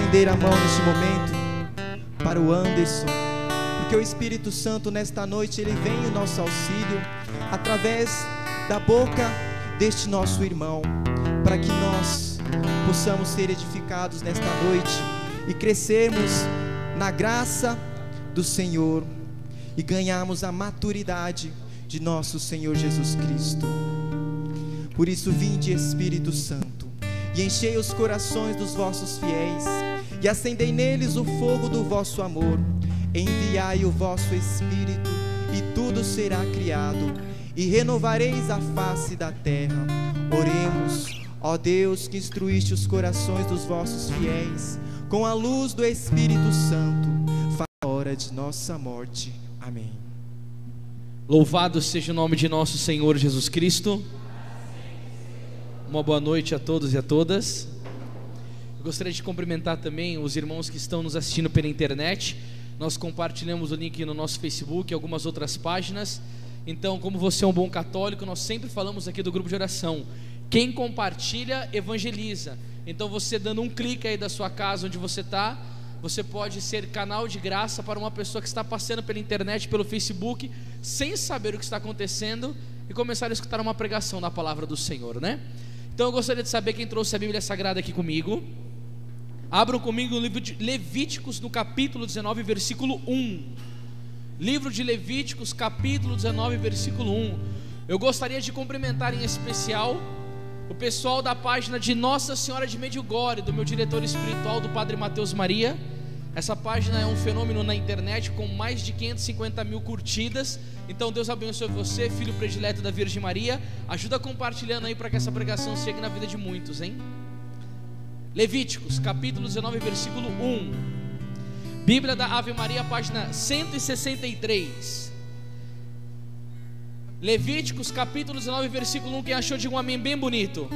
estender a mão neste momento para o Anderson, porque o Espírito Santo nesta noite ele vem em nosso auxílio através da boca deste nosso irmão, para que nós possamos ser edificados nesta noite e crescermos na graça do Senhor e ganharmos a maturidade de nosso Senhor Jesus Cristo. Por isso, vinde, Espírito Santo, e enchei os corações dos vossos fiéis, e acendei neles o fogo do vosso amor. Enviai o vosso Espírito, e tudo será criado, e renovareis a face da terra. Oremos. Ó Deus, que instruíste os corações dos vossos fiéis com a luz do Espírito Santo, faz a hora de nossa morte. Amém. Louvado seja o nome de nosso Senhor Jesus Cristo. Uma boa noite a todos e a todas. Eu gostaria de cumprimentar também os irmãos que estão nos assistindo pela internet. Nós compartilhamos o link no nosso Facebook e algumas outras páginas. Então, como você é um bom católico, nós sempre falamos aqui do grupo de oração: quem compartilha, evangeliza. Então, você dando um clique aí da sua casa onde você está, você pode ser canal de graça para uma pessoa que está passando pela internet, pelo Facebook, sem saber o que está acontecendo, e começar a escutar uma pregação da palavra do Senhor, né? Então eu gostaria de saber quem trouxe a Bíblia Sagrada aqui comigo. Abram comigo no livro de Levíticos, no capítulo 19, versículo 1. Livro de Levíticos, capítulo 19, versículo 1. Eu gostaria de cumprimentar em especial o pessoal da página de Nossa Senhora de Medjugorje, do meu diretor espiritual, do Padre Mateus Maria. Essa página é um fenômeno na internet, com mais de 550 mil curtidas. Então Deus abençoe você, filho predileto da Virgem Maria. Ajuda compartilhando aí para que essa pregação chegue na vida de muitos, hein? Levíticos, capítulo 19, versículo 1. Bíblia da Ave Maria, página 163. Levíticos, capítulo 19, versículo 1. Quem achou, diga um amém bem bonito.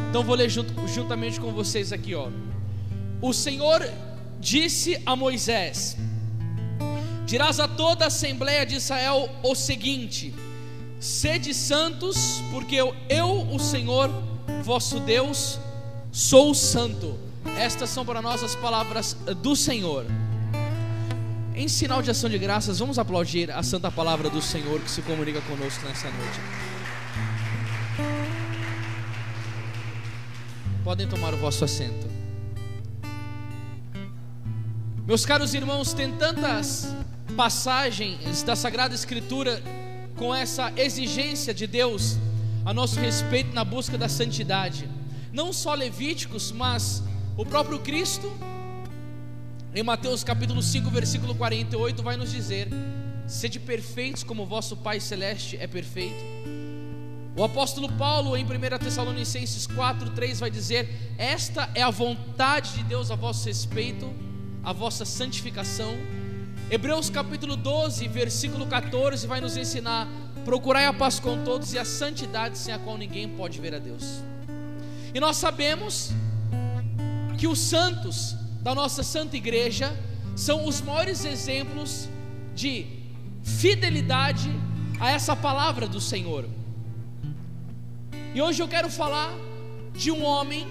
Então vou ler juntamente com vocês aqui, ó. O Senhor disse a Moisés: dirás a toda a Assembleia de Israel o seguinte: sede santos, porque eu, o Senhor vosso Deus, sou santo. Estas são para nós as palavras do Senhor. Em sinal de ação de graças, vamos aplaudir a santa palavra do Senhor que se comunica conosco nessa noite. Podem tomar o vosso assento. Meus caros irmãos, tem tantas passagens da Sagrada Escritura com essa exigência de Deus a nosso respeito na busca da santidade. Não só Levíticos, mas o próprio Cristo, em Mateus capítulo 5, versículo 48, vai nos dizer: sede perfeitos como vosso Pai Celeste é perfeito. O apóstolo Paulo, em 1 Tessalonicenses 4:3, vai dizer: esta é a vontade de Deus a vosso respeito, a vossa santificação. Hebreus capítulo 12, versículo 14, vai nos ensinar: procurai a paz com todos e a santidade, sem a qual ninguém pode ver a Deus. E nós sabemos que os santos da nossa santa igreja são os maiores exemplos de fidelidade a essa palavra do Senhor. E hoje eu quero falar de um homem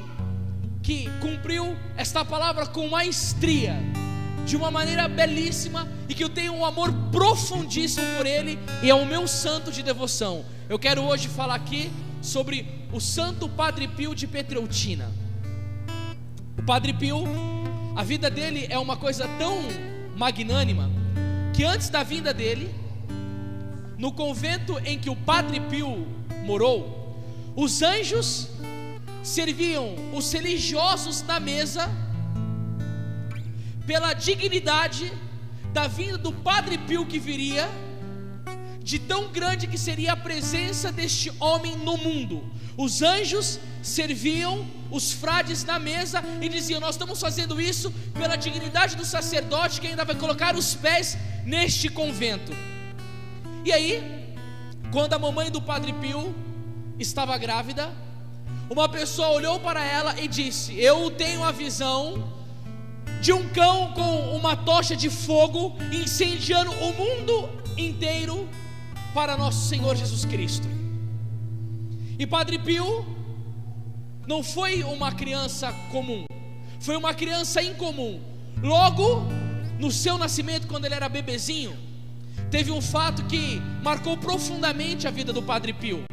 que cumpriu esta palavra com maestria, de uma maneira belíssima, e que eu tenho um amor profundíssimo por ele, e é o meu santo de devoção. Eu quero hoje falar aqui sobre o Santo Padre Pio de Petreutina. O Padre Pio, a vida dele é uma coisa tão magnânima, que antes da vinda dele, no convento em que o Padre Pio morou, os anjos serviam os religiosos na mesa pela dignidade da vinda do Padre Pio que viria, de tão grande que seria a presença deste homem no mundo. Os anjos serviam os frades na mesa e diziam: nós estamos fazendo isso pela dignidade do sacerdote que ainda vai colocar os pés neste convento. E aí, quando a mamãe do Padre Pio estava grávida, uma pessoa olhou para ela e disse: eu tenho a visão de um cão com uma tocha de fogo incendiando o mundo inteiro para nosso Senhor Jesus Cristo. E Padre Pio não foi uma criança comum, foi uma criança incomum. Logo no seu nascimento, quando ele era bebezinho, teve um fato que marcou profundamente a vida do Padre Pio.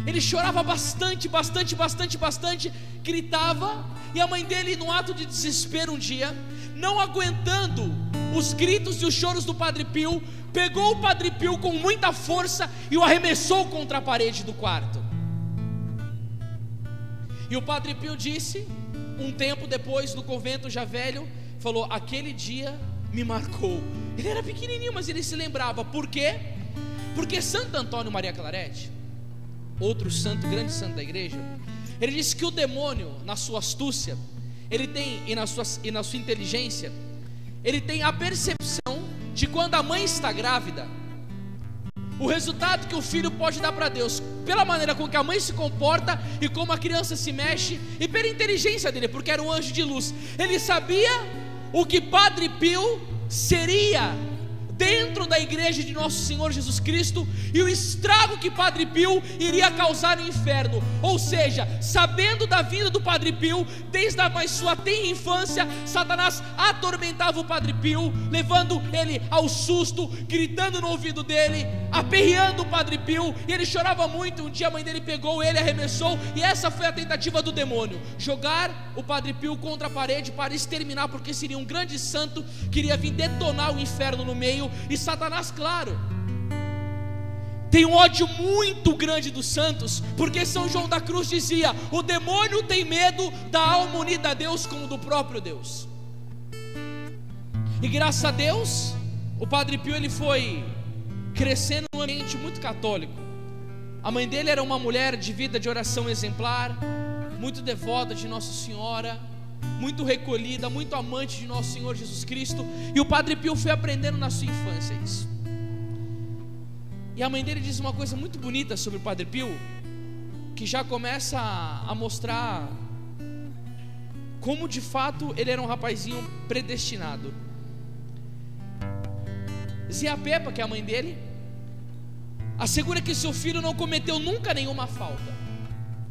Ele chorava bastante, gritava, e a mãe dele, num ato de desespero um dia, não aguentando os gritos e os choros do Padre Pio, pegou o Padre Pio com muita força e o arremessou contra a parede do quarto. E o Padre Pio disse, um tempo depois, no convento já velho, falou: aquele dia me marcou. Ele era pequenininho, mas ele se lembrava. Por quê? Porque Santo Antônio Maria Claret, outro santo, grande santo da igreja, ele disse que o demônio, na sua astúcia, ele tem, e na sua inteligência, ele tem a percepção de quando a mãe está grávida, o resultado que o filho pode dar para Deus, pela maneira com que a mãe se comporta e como a criança se mexe, e pela inteligência dele, porque era um anjo de luz. Ele sabia o que Padre Pio seria dentro da igreja de nosso Senhor Jesus Cristo, e o estrago que Padre Pio iria causar no inferno. Ou seja, sabendo da vinda do Padre Pio, desde a mais sua tenra infância, Satanás atormentava o Padre Pio, levando ele ao susto, gritando no ouvido dele, aperreando o Padre Pio, e ele chorava muito. Um dia a mãe dele pegou ele, arremessou, e essa foi a tentativa do demônio: jogar o Padre Pio contra a parede para exterminar, porque seria um grande santo que iria vir detonar o inferno no meio. E Satanás, claro, tem um ódio muito grande dos santos, porque São João da Cruz dizia: o demônio tem medo da alma unida a Deus como do próprio Deus. E graças a Deus, o Padre Pio ele foi crescendo num ambiente muito católico. A mãe dele era uma mulher de vida de oração exemplar, muito devota de Nossa Senhora, muito recolhida, muito amante de nosso Senhor Jesus Cristo. E o Padre Pio foi aprendendo na sua infância isso. E a mãe dele diz uma coisa muito bonita sobre o Padre Pio, que já começa a mostrar como de fato ele era um rapazinho predestinado. Zia Pepa, que é a mãe dele, assegura que seu filho não cometeu nunca nenhuma falta,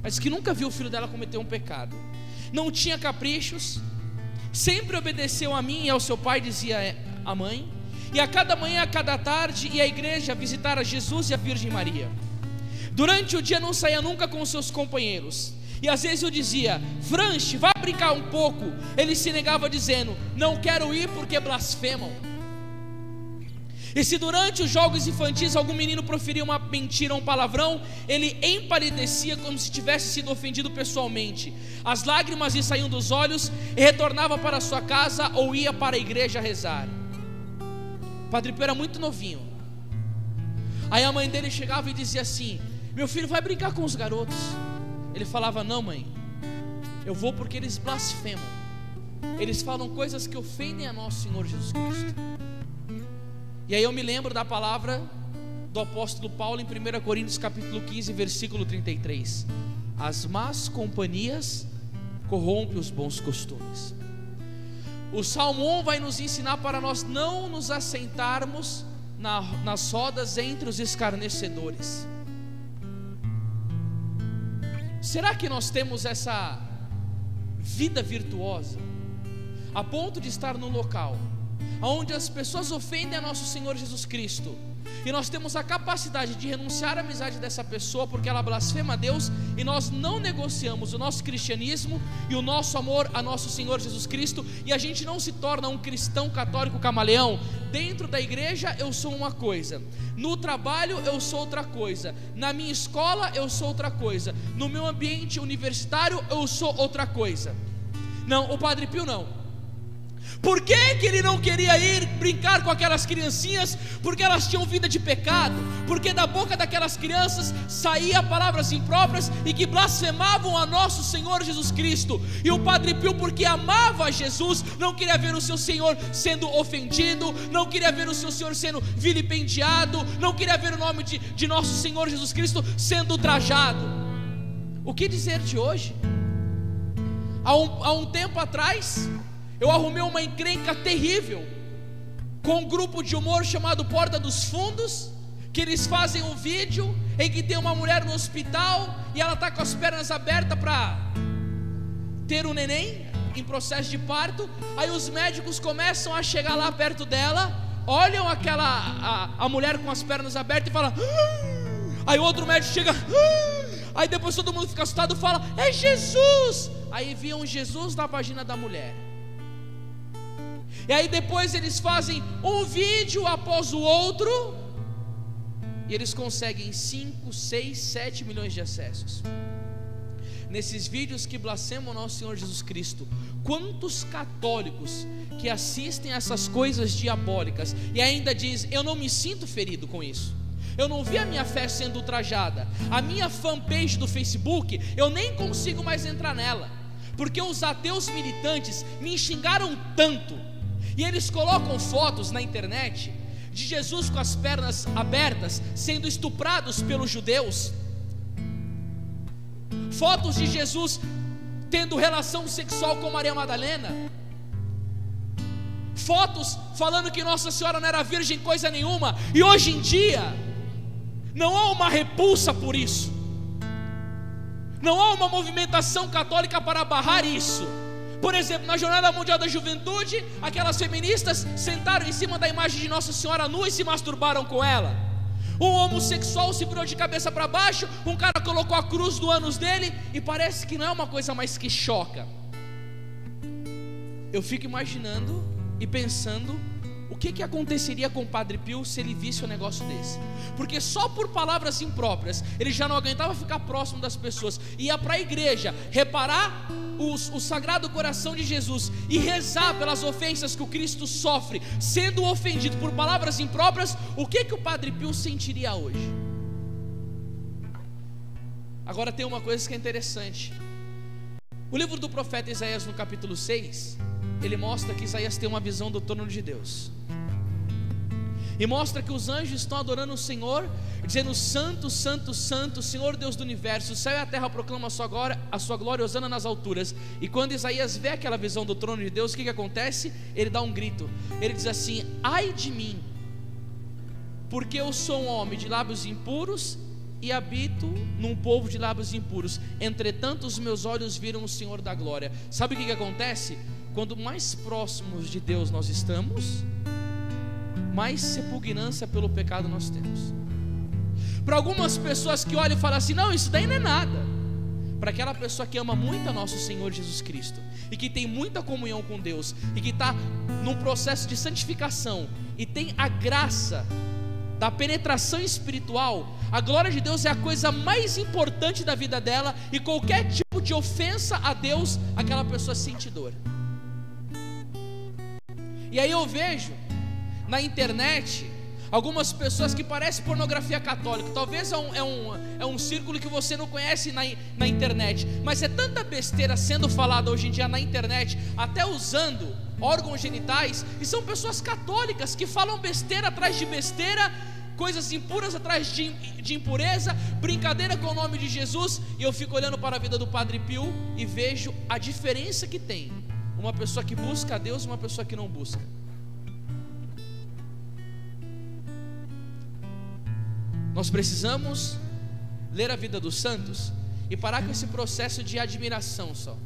mas que nunca viu o filho dela cometer um pecado. Não tinha caprichos, sempre obedeceu a mim e ao seu pai, dizia a mãe, e a cada manhã, a cada tarde, ia à igreja visitar a Jesus e a Virgem Maria. Durante o dia não saía nunca com seus companheiros, e às vezes eu dizia: Franche, vá brincar um pouco. Ele se negava dizendo: não quero ir porque blasfemam. E se durante os jogos infantis algum menino proferia uma mentira ou um palavrão, ele empalidecia como se tivesse sido ofendido pessoalmente. As lágrimas lhe saíam dos olhos e retornava para sua casa ou ia para a igreja rezar. O Padre Pio era muito novinho. Aí a mãe dele chegava e dizia assim: meu filho, vai brincar com os garotos. Ele falava: não, mãe, eu vou porque eles blasfemam, eles falam coisas que ofendem a nosso Senhor Jesus Cristo. E aí eu me lembro da palavra do apóstolo Paulo em 1 Coríntios capítulo 15, versículo 33: as más companhias corrompem os bons costumes. O Salmo 1 vai nos ensinar para nós não nos assentarmos nas rodas entre os escarnecedores. Será que nós temos essa vida virtuosa a ponto de estar num local onde as pessoas ofendem a nosso Senhor Jesus Cristo, e nós temos a capacidade de renunciar à amizade dessa pessoa porque ela blasfema a Deus, e nós não negociamos o nosso cristianismo e o nosso amor a nosso Senhor Jesus Cristo, e a gente não se torna um cristão católico camaleão? Dentro da igreja eu sou uma coisa, no trabalho eu sou outra coisa, na minha escola eu sou outra coisa, no meu ambiente universitário eu sou outra coisa. Não, o Padre Pio não. Por que ele não queria ir brincar com aquelas criancinhas? Porque elas tinham vida de pecado, porque da boca daquelas crianças saía palavras impróprias e que blasfemavam a nosso Senhor Jesus Cristo. E o Padre Pio, porque amava a Jesus, não queria ver o seu Senhor sendo ofendido, não queria ver o seu Senhor sendo vilipendiado, não queria ver o nome de nosso Senhor Jesus Cristo sendo ultrajado. O que dizer de hoje? Há um tempo atrás eu arrumei uma encrenca terrível com um grupo de humor chamado Porta dos Fundos, que eles fazem um vídeo em que tem uma mulher no hospital e ela está com as pernas abertas para ter um neném. em processo de parto. Aí os médicos começam a chegar lá perto dela, olham a mulher com as pernas abertas e falam: aí outro médico chega, aí depois todo mundo fica assustado e fala: é Jesus. Aí viam Jesus na vagina da mulher. E aí depois eles fazem um vídeo após o outro, e eles conseguem 5, 6, 7 milhões de acessos. Nesses vídeos que blasfemam o nosso Senhor Jesus Cristo, quantos católicos que assistem a essas coisas diabólicas e ainda diz: eu não me sinto ferido com isso, eu não vi a minha fé sendo ultrajada. A minha fanpage do Facebook, eu nem consigo mais entrar nela, porque os ateus militantes me xingaram tanto. E eles colocam fotos na internet de Jesus com as pernas abertas, sendo estuprados pelos judeus, fotos de Jesus tendo relação sexual com Maria Madalena, fotos falando que Nossa Senhora não era virgem coisa nenhuma. E hoje em dia não há uma repulsa por isso, não há uma movimentação católica para barrar isso. Por exemplo, na Jornada Mundial da Juventude, aquelas feministas sentaram em cima da imagem de Nossa Senhora nua e se masturbaram com ela. Um homossexual se virou de cabeça para baixo, um cara colocou a cruz no ânus dele, e parece que não é uma coisa mais que choca. Eu fico imaginando e pensando o que aconteceria com o Padre Pio se ele visse um negócio desse. Porque só por palavras impróprias ele já não aguentava ficar próximo das pessoas, ia para a igreja reparar o Sagrado Coração de Jesus e rezar pelas ofensas que o Cristo sofre, sendo ofendido por palavras impróprias. O que o Padre Pio sentiria hoje? Agora tem uma coisa que é interessante. O livro do profeta Isaías, no capítulo 6, ele mostra que Isaías tem uma visão do trono de Deus, e mostra que os anjos estão adorando o Senhor, dizendo: santo, santo, santo, Senhor Deus do universo, o céu e a terra proclamam a sua glória, hosana nas alturas. E quando Isaías vê aquela visão do trono de Deus, o que acontece? Ele dá um grito, ele diz assim: ai de mim, porque eu sou um homem de lábios impuros e habito num povo de lábios impuros, entretanto os meus olhos viram o Senhor da glória. Sabe o que acontece? Quando mais próximos de Deus nós estamos, mais repugnância pelo pecado nós temos. Para algumas pessoas que olham e falam assim: não, isso daí não é nada. Para aquela pessoa que ama muito a nosso Senhor Jesus Cristo e que tem muita comunhão com Deus e que está num processo de santificação e tem a graça da penetração espiritual, a glória de Deus é a coisa mais importante da vida dela, e qualquer tipo de ofensa a Deus, aquela pessoa sente dor. E aí eu vejo na internet algumas pessoas que parecem pornografia católica. Talvez é um círculo que você não conhece na internet, mas é tanta besteira sendo falada hoje em dia na internet, até usando órgãos genitais, e são pessoas católicas que falam besteira atrás de besteira, coisas impuras atrás de impureza, brincadeira com o nome de Jesus. E eu fico olhando para a vida do Padre Pio e vejo a diferença que tem uma pessoa que busca a Deus e uma pessoa que não busca. Nós precisamos ler a vida dos santos e parar com esse processo de admiração só.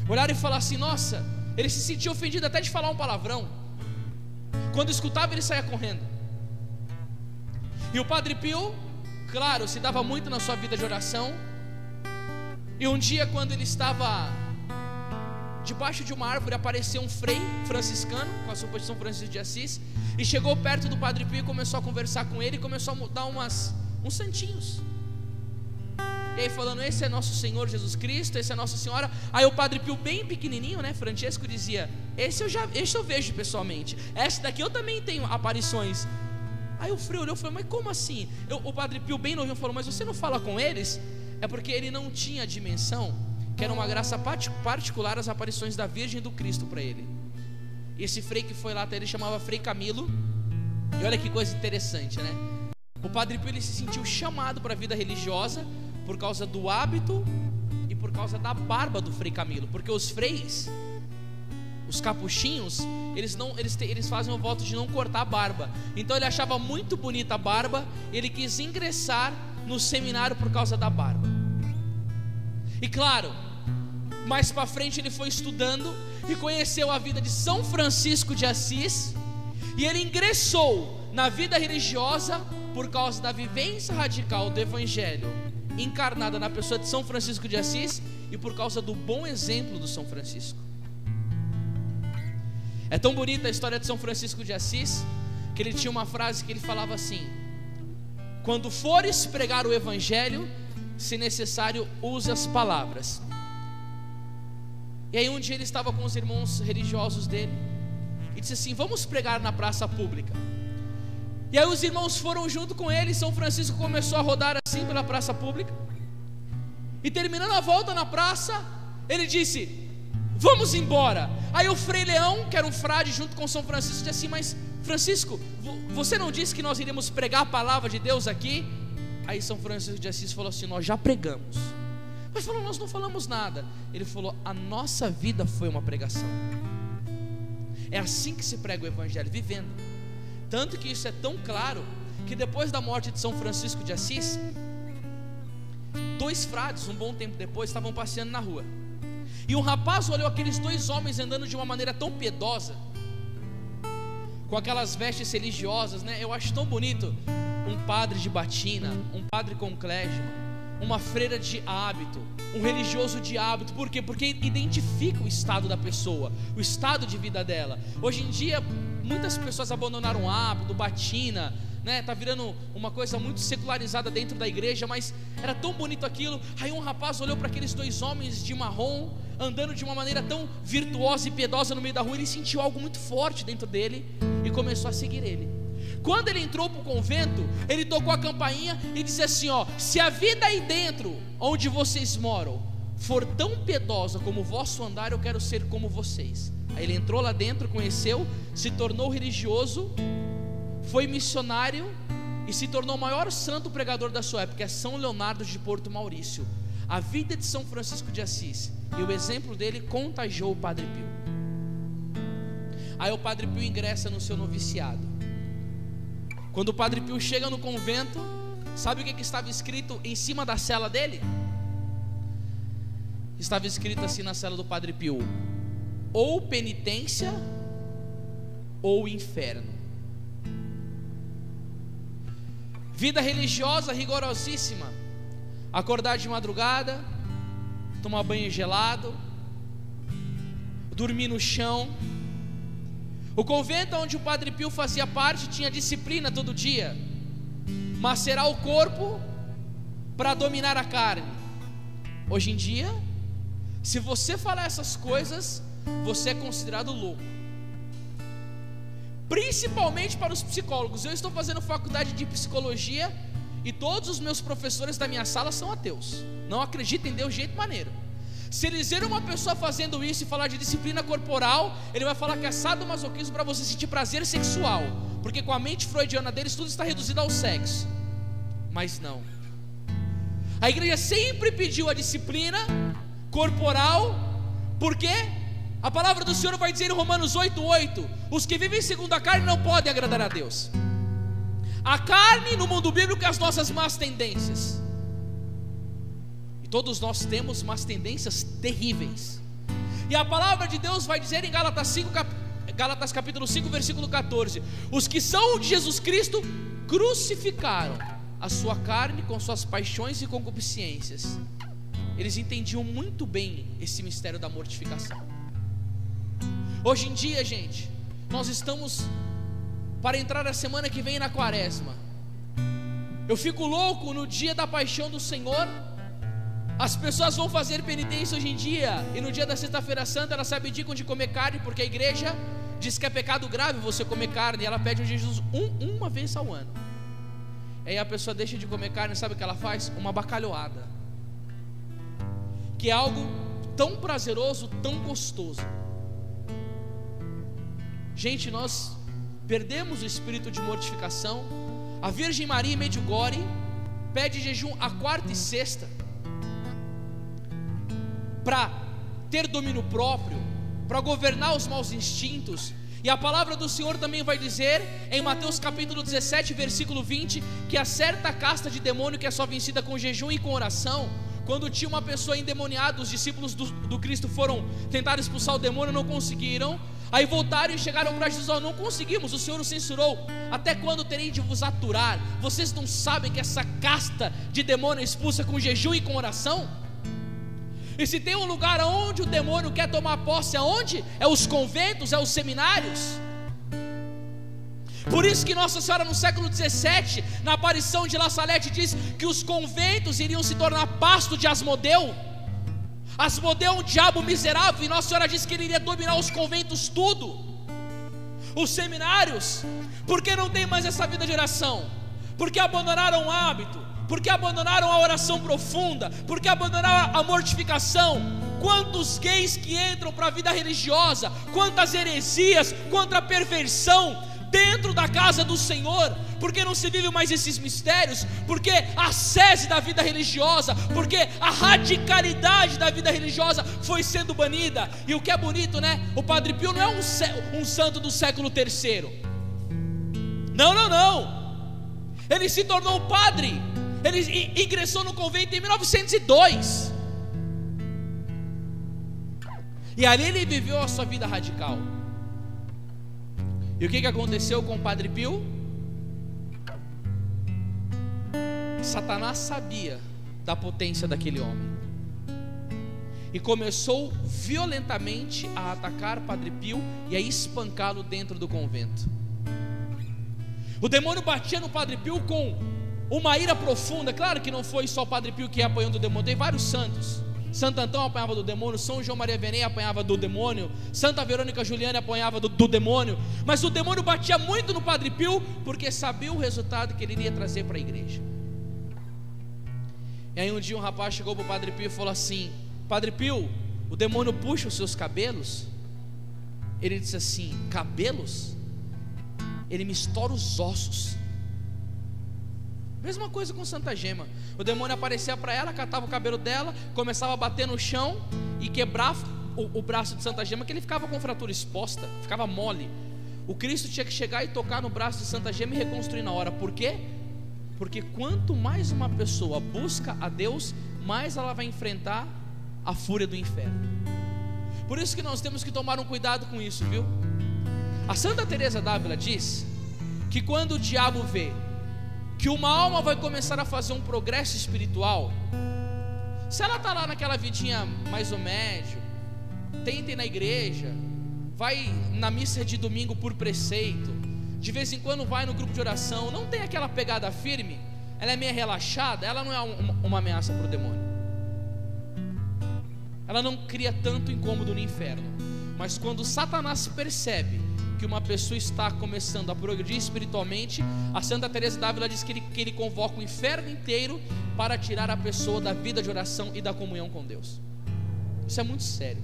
Olhar e falar assim: nossa, ele se sentia ofendido até de falar um palavrão. Quando escutava, ele saía correndo. E o Padre Pio, claro, se dava muito na sua vida de oração. E um dia, quando ele estava debaixo de uma árvore, apareceu um frei franciscano com a sopa de São Francisco de Assis, e chegou perto do Padre Pio e começou a conversar com ele, e começou a dar uns santinhos. E aí falando: esse é nosso Senhor Jesus Cristo, esse é Nossa Senhora. Aí o Padre Pio, bem pequenininho, né, Francesco, dizia: esse eu vejo pessoalmente, essa daqui eu também tenho aparições. Aí o frei olhou e falou: mas como assim? O Padre Pio, bem novinho, falou: mas você não fala com eles? É porque ele não tinha a dimensão que era uma graça particular as aparições da Virgem e do Cristo para ele. E esse frei que foi lá até ele chamava Frei Camilo. E olha que coisa interessante, né? O Padre Pio, ele se sentiu chamado para a vida religiosa por causa do hábito e por causa da barba do Frei Camilo, porque os freis, os capuchinhos, eles fazem o voto de não cortar a barba. Então ele achava muito bonita a barba, ele quis ingressar no seminário por causa da barba. E claro, Mais para frente ele foi estudando e conheceu a vida de São Francisco de Assis, e ele ingressou na vida religiosa por causa da vivência radical do Evangelho encarnada na pessoa de São Francisco de Assis e por causa do bom exemplo do São Francisco. É tão bonita a história de São Francisco de Assis que ele tinha uma frase que ele falava assim: quando fores pregar o Evangelho, se necessário, use as palavras. E aí um dia ele estava com os irmãos religiosos dele e disse assim: vamos pregar na praça pública. E aí os irmãos foram junto com ele, e São Francisco começou a rodar assim pela praça pública. E terminando a volta na praça, ele disse: vamos embora. Aí o Frei Leão, que era um frade junto com São Francisco, disse assim: mas Francisco, você não disse que nós iríamos pregar a palavra de Deus aqui? Aí São Francisco de Assis falou assim: nós já pregamos. Mas falou: nós não falamos nada. Ele falou: a nossa vida foi uma pregação. É assim que se prega o Evangelho, vivendo. Tanto que isso é tão claro que depois da morte de São Francisco de Assis, 2 frades, um bom tempo depois, estavam passeando na rua. E um rapaz olhou aqueles 2 homens andando de uma maneira tão piedosa, com aquelas vestes religiosas, né? Eu acho tão bonito um padre de batina, um padre com clésima, uma freira de hábito, um religioso de hábito. Por quê? Porque identifica o estado da pessoa, o estado de vida dela. Hoje em dia muitas pessoas abandonaram o hábito, batina, né? Tá virando uma coisa muito secularizada dentro da igreja, mas era tão bonito aquilo. Aí um rapaz olhou para aqueles 2 homens de marrom, andando de uma maneira tão virtuosa e piedosa no meio da rua. Ele sentiu algo muito forte dentro dele e começou a seguir ele. Quando ele entrou para o convento, ele tocou a campainha e disse assim: ó, se a vida aí dentro, onde vocês moram, for tão piedosa como o vosso andar, eu quero ser como vocês. Aí ele entrou lá dentro, conheceu, se tornou religioso, foi missionário e se tornou o maior santo pregador da sua época, é São Leonardo de Porto Maurício. A vida de São Francisco de Assis e o exemplo dele contagiou o Padre Pio. Aí o Padre Pio ingressa no seu noviciado. Quando o Padre Pio chega no convento, sabe o que estava escrito em cima da cela dele? Estava escrito assim na cela do Padre Pio: ou penitência ou inferno. Vida religiosa rigorosíssima: acordar de madrugada, tomar banho gelado, dormir no chão. O convento onde o Padre Pio fazia parte tinha disciplina todo dia: macerar o corpo para dominar a carne. Hoje em dia, se você falar essas coisas, você é considerado louco. Principalmente para os psicólogos. Eu estou fazendo faculdade de psicologia e todos os meus professores da minha sala são ateus, não acreditam em Deus de jeito maneiro. Se eles verem uma pessoa fazendo isso e falar de disciplina corporal, ele vai falar que é sadomasoquismo, para você sentir prazer sexual, porque com a mente freudiana deles tudo está reduzido ao sexo. Mas não, a igreja sempre pediu a disciplina corporal, porque a palavra do Senhor vai dizer em Romanos 8:8: os que vivem segundo a carne não podem agradar a Deus. A carne no mundo bíblico é as nossas más tendências. E todos nós temos umas tendências terríveis. E a palavra de Deus vai dizer em Gálatas capítulo 5, versículo 14: os que são de Jesus Cristo crucificaram a sua carne com suas paixões e concupiscências. Eles entendiam muito bem esse mistério da mortificação. Hoje em dia, gente, nós estamos para entrar a semana que vem na quaresma. Eu fico louco no dia da paixão do Senhor. As pessoas vão fazer penitência hoje em dia, e no dia da sexta-feira santa elas se abdicam de comer carne, porque a igreja diz que é pecado grave você comer carne, e ela pede um jejum uma vez ao ano. Aí a pessoa deixa de comer carne, sabe o que ela faz? Uma bacalhoada, que é algo tão prazeroso, tão gostoso. Gente, nós perdemos o espírito de mortificação. A Virgem Maria em Medjugorje pede jejum a quarta e sexta, para ter domínio próprio, para governar os maus instintos. E a palavra do Senhor também vai dizer em Mateus capítulo 17, versículo 20, que há certa casta de demônio que é só vencida com jejum e com oração. Quando tinha uma pessoa endemoniada, os discípulos do Cristo foram tentar expulsar o demônio, não conseguiram. Aí voltaram e chegaram para Jesus: não conseguimos, o Senhor nos censurou. Até quando terei de vos aturar? Vocês não sabem que essa casta de demônio é expulsa com jejum e com oração? E se tem um lugar onde o demônio quer tomar posse, aonde? É os conventos, é os seminários. Por isso que Nossa Senhora no século XVII, na aparição de La Salete, diz que os conventos iriam se tornar pasto de Asmodeu. Asmodeu é um diabo miserável, e Nossa Senhora disse que ele iria dominar os conventos tudo. Os seminários, porque não tem mais essa vida de oração? Porque abandonaram o hábito, porque abandonaram a oração profunda, porque abandonaram a mortificação. Quantos gays que entram para a vida religiosa, quantas heresias, quanta perversão dentro da casa do Senhor, porque não se vive mais esses mistérios, porque a sese da vida religiosa, porque a radicalidade da vida religiosa foi sendo banida. E o que é bonito, né? O Padre Pio não é um santo do século III. Não. Ele se tornou padre, ele ingressou no convento em 1902. E ali ele viveu a sua vida radical. E o que aconteceu com o Padre Pio? Satanás sabia da potência daquele homem e começou violentamente a atacar Padre Pio e a espancá-lo dentro do convento. O demônio batia no Padre Pio com uma ira profunda. Claro que não foi só o Padre Pio que ia apanhando o demônio, tem vários santos. Santo Antão apanhava do demônio, São João Maria Vianney apanhava do demônio, Santa Verônica Juliana apanhava do demônio. Mas o demônio batia muito no Padre Pio, porque sabia o resultado que ele iria trazer para a igreja. E aí um dia um rapaz chegou para o Padre Pio e falou assim: Padre Pio, o demônio puxa os seus cabelos? Ele disse assim: cabelos? Ele me estoura os ossos. Mesma coisa com Santa Gema. O demônio aparecia para ela, catava o cabelo dela, começava a bater no chão e quebrava o braço de Santa Gema, que ele ficava com fratura exposta, ficava mole. O Cristo tinha que chegar e tocar no braço de Santa Gema e reconstruir na hora. Por quê? Porque quanto mais uma pessoa busca a Deus, mais ela vai enfrentar a fúria do inferno. Por isso que nós temos que tomar um cuidado com isso, viu? A Santa Teresa d'Ávila diz que quando o diabo vê que uma alma vai começar a fazer um progresso espiritual, se ela está lá naquela vidinha mais ou médio, tenta ir na igreja, vai na missa de domingo por preceito, de vez em quando vai no grupo de oração, não tem aquela pegada firme, ela é meio relaxada, ela não é uma ameaça para o demônio, ela não cria tanto incômodo no inferno. Mas quando Satanás percebe que uma pessoa está começando a progredir espiritualmente, a Santa Teresa d'Ávila diz que ele convoca o inferno inteiro para tirar a pessoa da vida de oração e da comunhão com Deus. Isso é muito sério.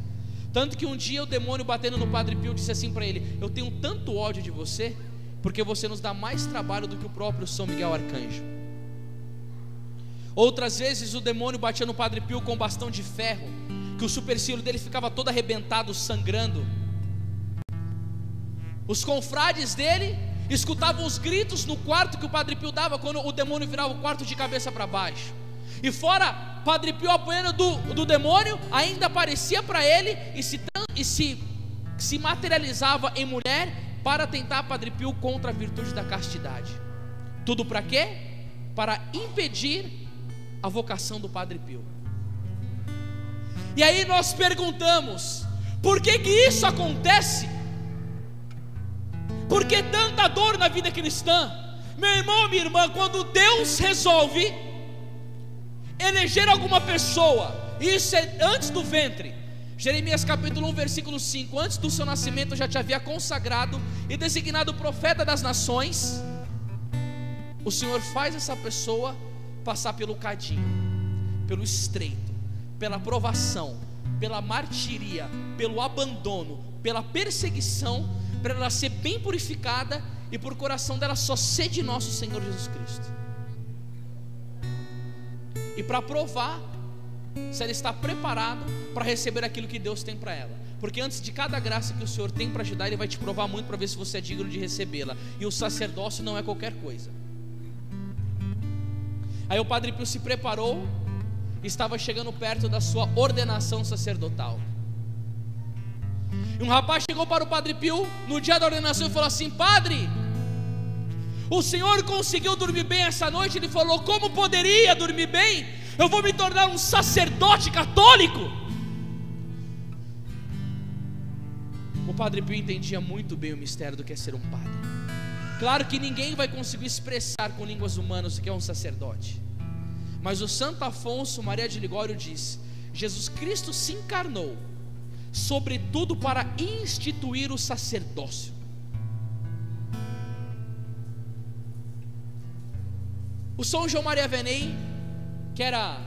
Tanto que um dia o demônio batendo no Padre Pio disse assim para ele: eu tenho tanto ódio de você, porque você nos dá mais trabalho do que o próprio São Miguel Arcanjo. Outras vezes o demônio batia no Padre Pio com um bastão de ferro, que o supercílio dele ficava todo arrebentado, sangrando. Os confrades dele escutavam os gritos no quarto que o Padre Pio dava quando o demônio virava o quarto de cabeça para baixo. E fora Padre Pio apanhando do demônio, ainda aparecia para ele e se materializava em mulher para tentar Padre Pio contra a virtude da castidade. Tudo para quê? Para impedir a vocação do Padre Pio. E aí nós perguntamos: por que isso acontece? Por que tanta dor na vida cristã? Meu irmão, minha irmã, quando Deus resolve eleger alguma pessoa, isso é antes do ventre. Jeremias capítulo 1 versículo 5: antes do seu nascimento eu já te havia consagrado e designado profeta das nações. O Senhor faz essa pessoa passar pelo cadinho, pelo estreito, pela provação, pela martiria, pelo abandono, pela perseguição, para ela ser bem purificada e por coração dela só ser de nosso Senhor Jesus Cristo. E para provar se ela está preparada para receber aquilo que Deus tem para ela. Porque antes de cada graça que o Senhor tem para te dar, Ele vai te provar muito para ver se você é digno de recebê-la. E o sacerdócio não é qualquer coisa. Aí o Padre Pio se preparou estava chegando perto da sua ordenação sacerdotal. E um rapaz chegou para o Padre Pio no dia da ordenação e falou assim: padre, o senhor conseguiu dormir bem essa noite? Ele falou: como poderia dormir bem? Eu vou me tornar um sacerdote católico. O Padre Pio entendia muito bem o mistério do que é ser um padre. Claro que ninguém vai conseguir expressar com línguas humanas o que é um sacerdote, mas o Santo Afonso Maria de Ligório diz: Jesus Cristo se encarnou sobretudo para instituir o sacerdócio. O São João Maria Vianney, que era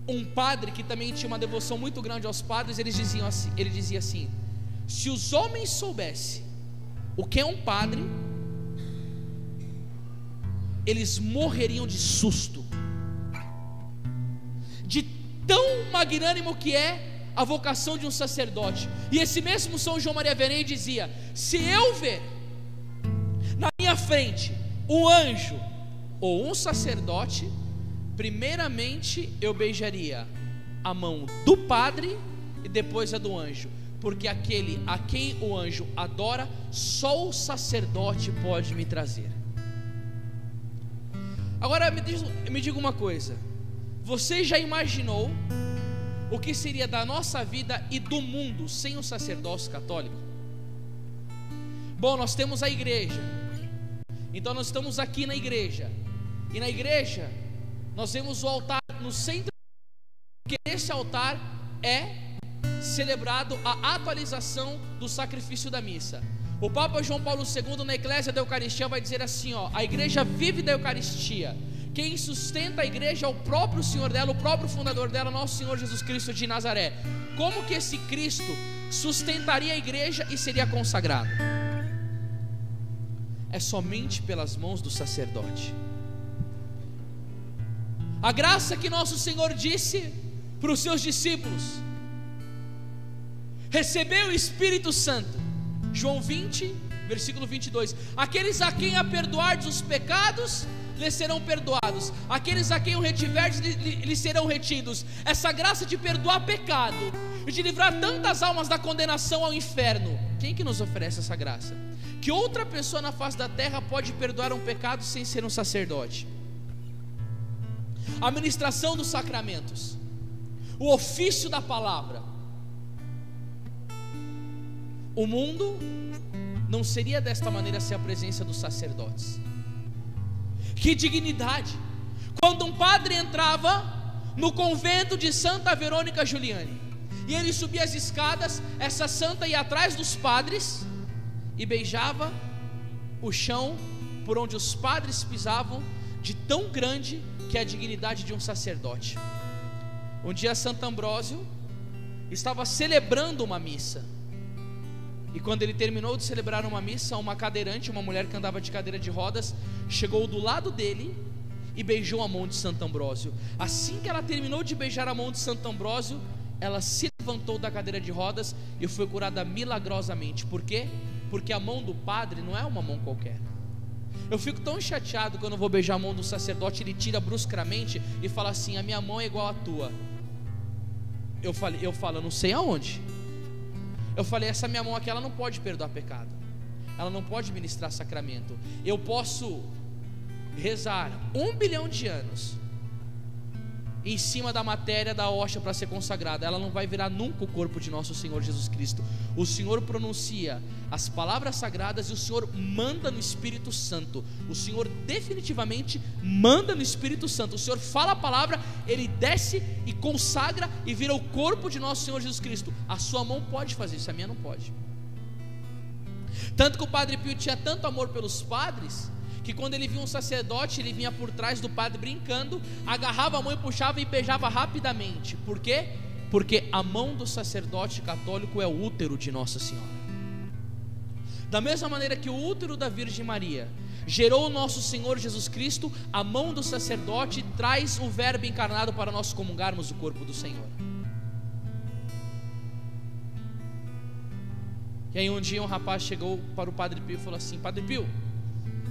um padre que também tinha uma devoção muito grande aos padres, ele dizia assim: se os homens soubessem o que é um padre, eles morreriam de susto, de tão magnânimo que é a vocação de um sacerdote. E esse mesmo São João Maria Vianney dizia: se eu ver na minha frente um anjo ou um sacerdote, primeiramente eu beijaria a mão do padre e depois a do anjo, porque aquele a quem o anjo adora, só o sacerdote pode me trazer. Agora me diga uma coisa: você já imaginou o que seria da nossa vida e do mundo sem o sacerdócio católico? Bom, nós temos a igreja, então nós estamos aqui na igreja, e na igreja nós vemos o altar no centro, porque nesse altar é celebrado a atualização do sacrifício da missa. O Papa João Paulo II, na Eclésia da Eucaristia, vai dizer assim: a igreja vive da Eucaristia. Quem sustenta a igreja é o próprio Senhor dela, o próprio fundador dela, nosso Senhor Jesus Cristo de Nazaré. Como que esse Cristo sustentaria a igreja e seria consagrado? É somente pelas mãos do sacerdote. A graça que nosso Senhor disse para os seus discípulos: recebeu o Espírito Santo, João 20, versículo 22. Aqueles a quem a perdoardes os pecados, lhes serão perdoados. Aqueles a quem o retiverdes, lhes serão retidos. Essa graça de perdoar pecado e de livrar tantas almas da condenação ao inferno, quem que nos oferece essa graça? Que outra pessoa na face da terra pode perdoar um pecado sem ser um sacerdote? A ministração dos sacramentos, o ofício da palavra. O mundo não seria desta maneira sem a presença dos sacerdotes. Que dignidade! Quando um padre entrava no convento de Santa Verônica Giuliani e ele subia as escadas, essa santa ia atrás dos padres e beijava o chão por onde os padres pisavam, de tão grande que é a dignidade de um sacerdote. Um dia Santo Ambrósio estava celebrando uma missa, e quando ele terminou de celebrar uma missa, uma cadeirante, uma mulher que andava de cadeira de rodas, chegou do lado dele e beijou a mão de Santo Ambrósio. Assim que ela terminou de beijar a mão de Santo Ambrósio, ela se levantou da cadeira de rodas e foi curada milagrosamente. Por quê? Porque a mão do padre não é uma mão qualquer. Eu fico tão chateado quando eu vou beijar a mão do sacerdote, ele tira bruscamente e fala assim: a minha mão é igual à tua. Eu falo, eu não sei aonde. Eu falei, essa minha mão aqui, ela não pode perdoar pecado, ela não pode ministrar sacramento. Eu posso rezar 1 bilhão de anos em cima da matéria da hóstia para ser consagrada, ela não vai virar nunca o corpo de nosso Senhor Jesus Cristo. O Senhor pronuncia as palavras sagradas e o Senhor manda no Espírito Santo. O Senhor definitivamente manda no Espírito Santo. O Senhor fala a palavra, ele desce e consagra e vira o corpo de nosso Senhor Jesus Cristo. A sua mão pode fazer isso, a minha não pode. Tanto que o Padre Pio tinha tanto amor pelos padres, que quando ele via um sacerdote, ele vinha por trás do padre brincando, agarrava a mão e puxava e beijava rapidamente. Por quê? Porque a mão do sacerdote católico é o útero de Nossa Senhora. Da mesma maneira que o útero da Virgem Maria gerou o nosso Senhor Jesus Cristo, a mão do sacerdote traz o Verbo encarnado para nós comungarmos o corpo do Senhor. E aí um dia um rapaz chegou para o Padre Pio e falou assim: Padre Pio,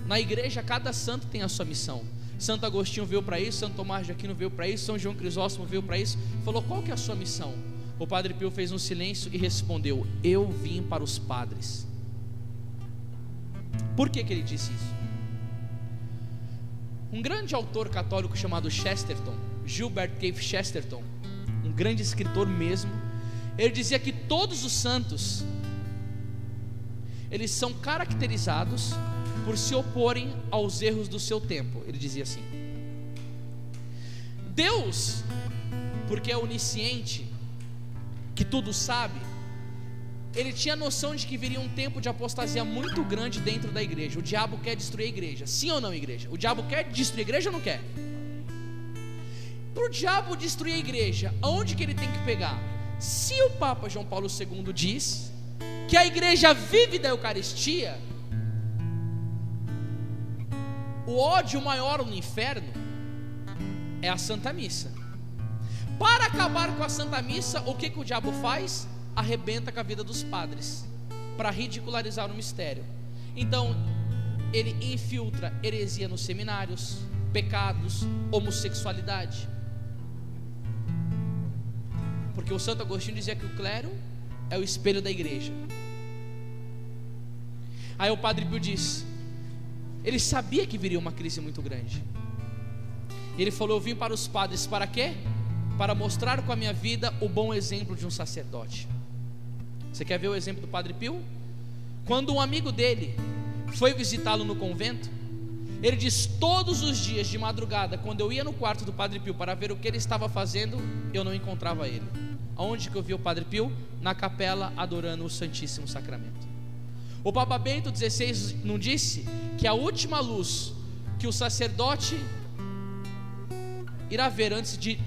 na igreja cada santo tem a sua missão. Santo Agostinho veio para isso, Santo Tomás de Aquino veio para isso, São João Crisóstomo veio para isso. Falou: qual que é a sua missão? O Padre Pio fez um silêncio e respondeu: eu vim para os padres. Por que ele disse isso? Um grande autor católico chamado Chesterton, Gilbert Keith Chesterton, um grande escritor mesmo, ele dizia que todos os santos, eles são caracterizados por se oporem aos erros do seu tempo. Ele dizia assim: Deus, porque é onisciente, que tudo sabe, ele tinha noção de que viria um tempo de apostasia muito grande dentro da igreja. O diabo quer destruir a igreja, sim ou não, igreja? O diabo quer destruir a igreja ou não quer? Para o diabo destruir a igreja, aonde que ele tem que pegar? Se o Papa João Paulo II diz que a igreja vive da Eucaristia, o ódio maior no inferno é a Santa Missa. Para acabar com a Santa Missa, o que o diabo faz? Arrebenta com a vida dos padres, para ridicularizar o mistério. Então ele infiltra heresia nos seminários, pecados, homossexualidade. Porque o Santo Agostinho dizia que o clero é o espelho da igreja. Aí o Padre Pio diz, ele sabia que viria uma crise muito grande. Ele falou: eu vim para os padres para quê? Para mostrar com a minha vida o bom exemplo de um sacerdote. Você quer ver o exemplo do Padre Pio? Quando um amigo dele foi visitá-lo no convento, ele diz: todos os dias de madrugada, quando eu ia no quarto do Padre Pio para ver o que ele estava fazendo, eu não encontrava ele. Aonde que eu vi o Padre Pio? Na capela, adorando o Santíssimo Sacramento. O Papa Bento XVI não disse que a última luz que o sacerdote irá ver antes de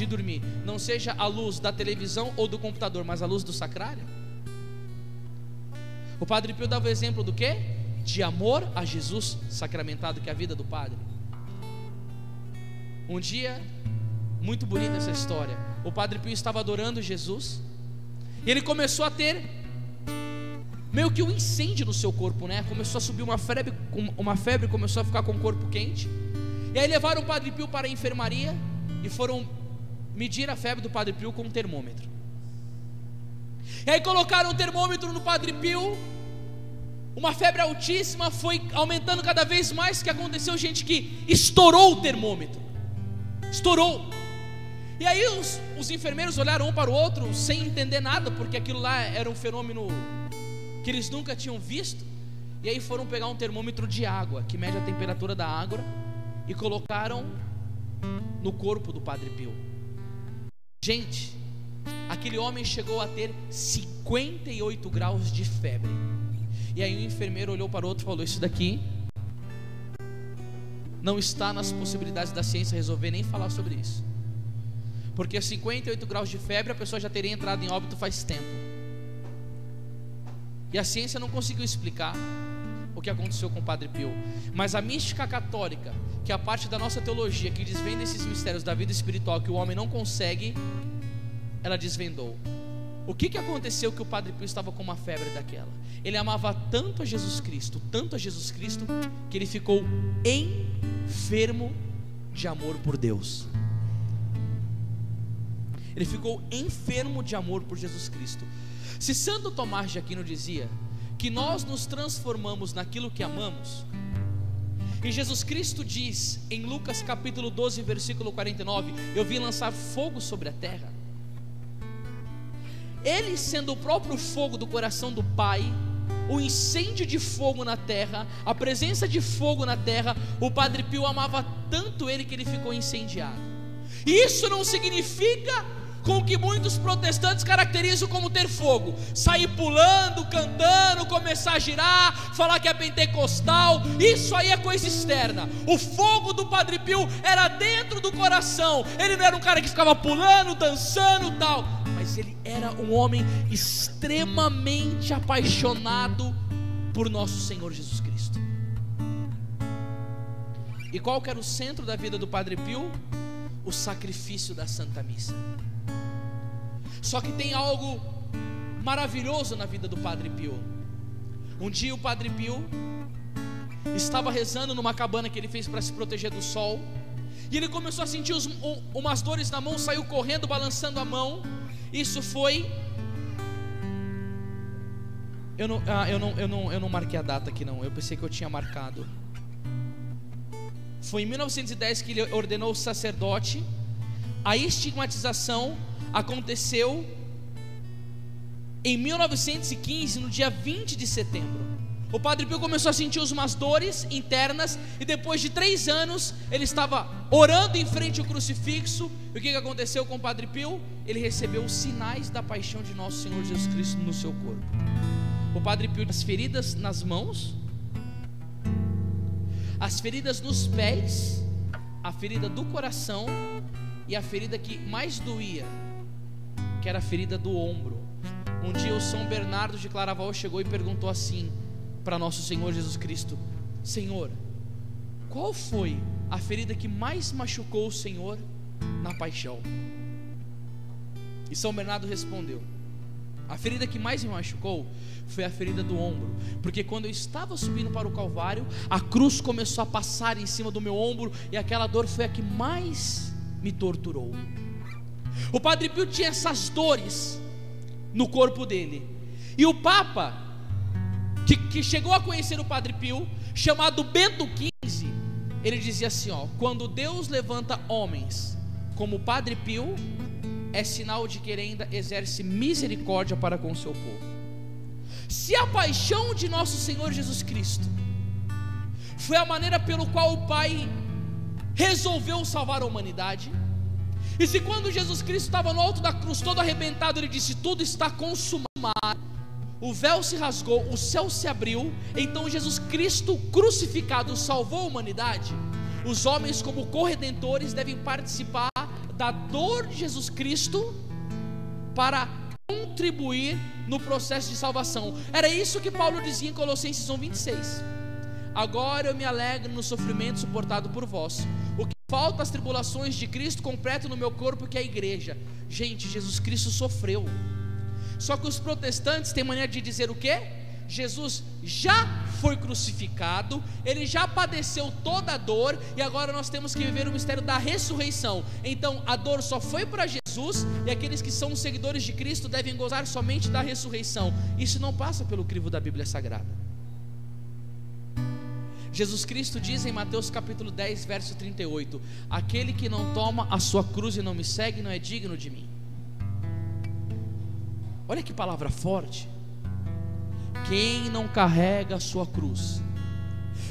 dormir não seja a luz da televisão ou do computador, mas a luz do sacrário? O Padre Pio dava o exemplo do quê? De amor a Jesus sacramentado, que é a vida do Padre. Um dia, muito bonita essa história, o Padre Pio estava adorando Jesus e ele começou a ter meio que um incêndio no seu corpo, né? Começou a subir uma febre, começou a ficar com o corpo quente. E aí levaram o Padre Pio para a enfermaria e foram medir a febre do Padre Pio com um termômetro. E aí colocaram o termômetro no Padre Pio, uma febre altíssima, foi aumentando cada vez mais. O que aconteceu, gente? Que estourou o termômetro, estourou. E aí os enfermeiros olharam um para o outro sem entender nada, porque aquilo lá era um fenômeno que eles nunca tinham visto. E aí foram pegar um termômetro de água, que mede a temperatura da água, e colocaram no corpo do Padre Pio. Gente, aquele homem chegou a ter 58 graus de febre. E aí o enfermeiro olhou para o outro e falou: isso daqui não está nas possibilidades da ciência resolver, nem falar sobre isso, porque 58 graus de febre a pessoa já teria entrado em óbito faz tempo. E a ciência não conseguiu explicar o que aconteceu com o Padre Pio. Mas a mística católica, que é a parte da nossa teologia que desvenda esses mistérios da vida espiritual que o homem não consegue, ela desvendou. O que aconteceu que o Padre Pio estava com uma febre daquela? Ele amava tanto a Jesus Cristo, que ele ficou enfermo de amor por Deus. Ele ficou enfermo de amor por Jesus Cristo. Se Santo Tomás de Aquino dizia que nós nos transformamos naquilo que amamos, e Jesus Cristo diz em Lucas capítulo 12 versículo 49: eu vim lançar fogo sobre a terra. Ele, sendo o próprio fogo do coração do Pai, o incêndio de fogo na terra, a presença de fogo na terra, o Padre Pio amava tanto ele que ele ficou incendiado. E isso não significa com o que muitos protestantes caracterizam como ter fogo: sair pulando, cantando, começar a girar, falar que é pentecostal. Isso aí é coisa externa. O fogo do Padre Pio era dentro do coração. Ele não era um cara que ficava pulando, dançando e tal, mas ele era um homem extremamente apaixonado por nosso Senhor Jesus Cristo. E qual que era o centro da vida do Padre Pio? O sacrifício da Santa Missa. Só que tem algo maravilhoso na vida do Padre Pio. Um dia o Padre Pio, estava rezando numa cabana que ele fez para se proteger do sol, e ele começou a sentir umas dores na mão, saiu correndo, balançando a mão. Isso foi... Eu não marquei a data aqui não, eu pensei que eu tinha marcado. Foi em 1910 que ele ordenou o sacerdote. A estigmatização aconteceu em 1915, no dia 20 de setembro. O Padre Pio começou a sentir umas dores internas, e depois de 3 anos, ele estava orando em frente ao crucifixo. E o que aconteceu com o Padre Pio? Ele recebeu os sinais da paixão de nosso Senhor Jesus Cristo no seu corpo. O Padre Pio, as feridas nas mãos, as feridas nos pés, a ferida do coração, e a ferida que mais doía, que era a ferida do ombro. Um dia o São Bernardo de Claraval chegou e perguntou assim para nosso Senhor Jesus Cristo: Senhor, qual foi a ferida que mais machucou o Senhor na paixão? E São Bernardo respondeu: a ferida que mais me machucou foi a ferida do ombro, porque quando eu estava subindo para o Calvário, a cruz começou a passar em cima do meu ombro, e aquela dor foi a que mais me torturou. O Padre Pio tinha essas dores no corpo dele, e o Papa que chegou a conhecer o Padre Pio, chamado Bento XV, ele dizia assim, quando Deus levanta homens como o Padre Pio, é sinal de que ele ainda exerce misericórdia para com o seu povo. Se a paixão de nosso Senhor Jesus Cristo foi a maneira pelo qual o Pai resolveu salvar a humanidade, e se quando Jesus Cristo estava no alto da cruz, todo arrebentado, ele disse: tudo está consumado, o véu se rasgou, o céu se abriu, então Jesus Cristo crucificado salvou a humanidade, os homens como corredentores devem participar da dor de Jesus Cristo para contribuir no processo de salvação. Era isso que Paulo dizia em Colossenses 1:26. Agora eu me alegro no sofrimento suportado por vós. O que falta às tribulações de Cristo completo no meu corpo, que é a igreja. Gente, Jesus Cristo sofreu. Só que os protestantes têm maneira de dizer o quê? Jesus já foi crucificado, ele já padeceu toda a dor, e agora nós temos que viver o mistério da ressurreição. Então a dor só foi para Jesus, e aqueles que são seguidores de Cristo devem gozar somente da ressurreição. Isso não passa pelo crivo da Bíblia Sagrada. Jesus Cristo diz em Mateus capítulo 10, verso 38: aquele que não toma a sua cruz e não me segue não é digno de mim. Olha que palavra forte. Quem não carrega a sua cruz,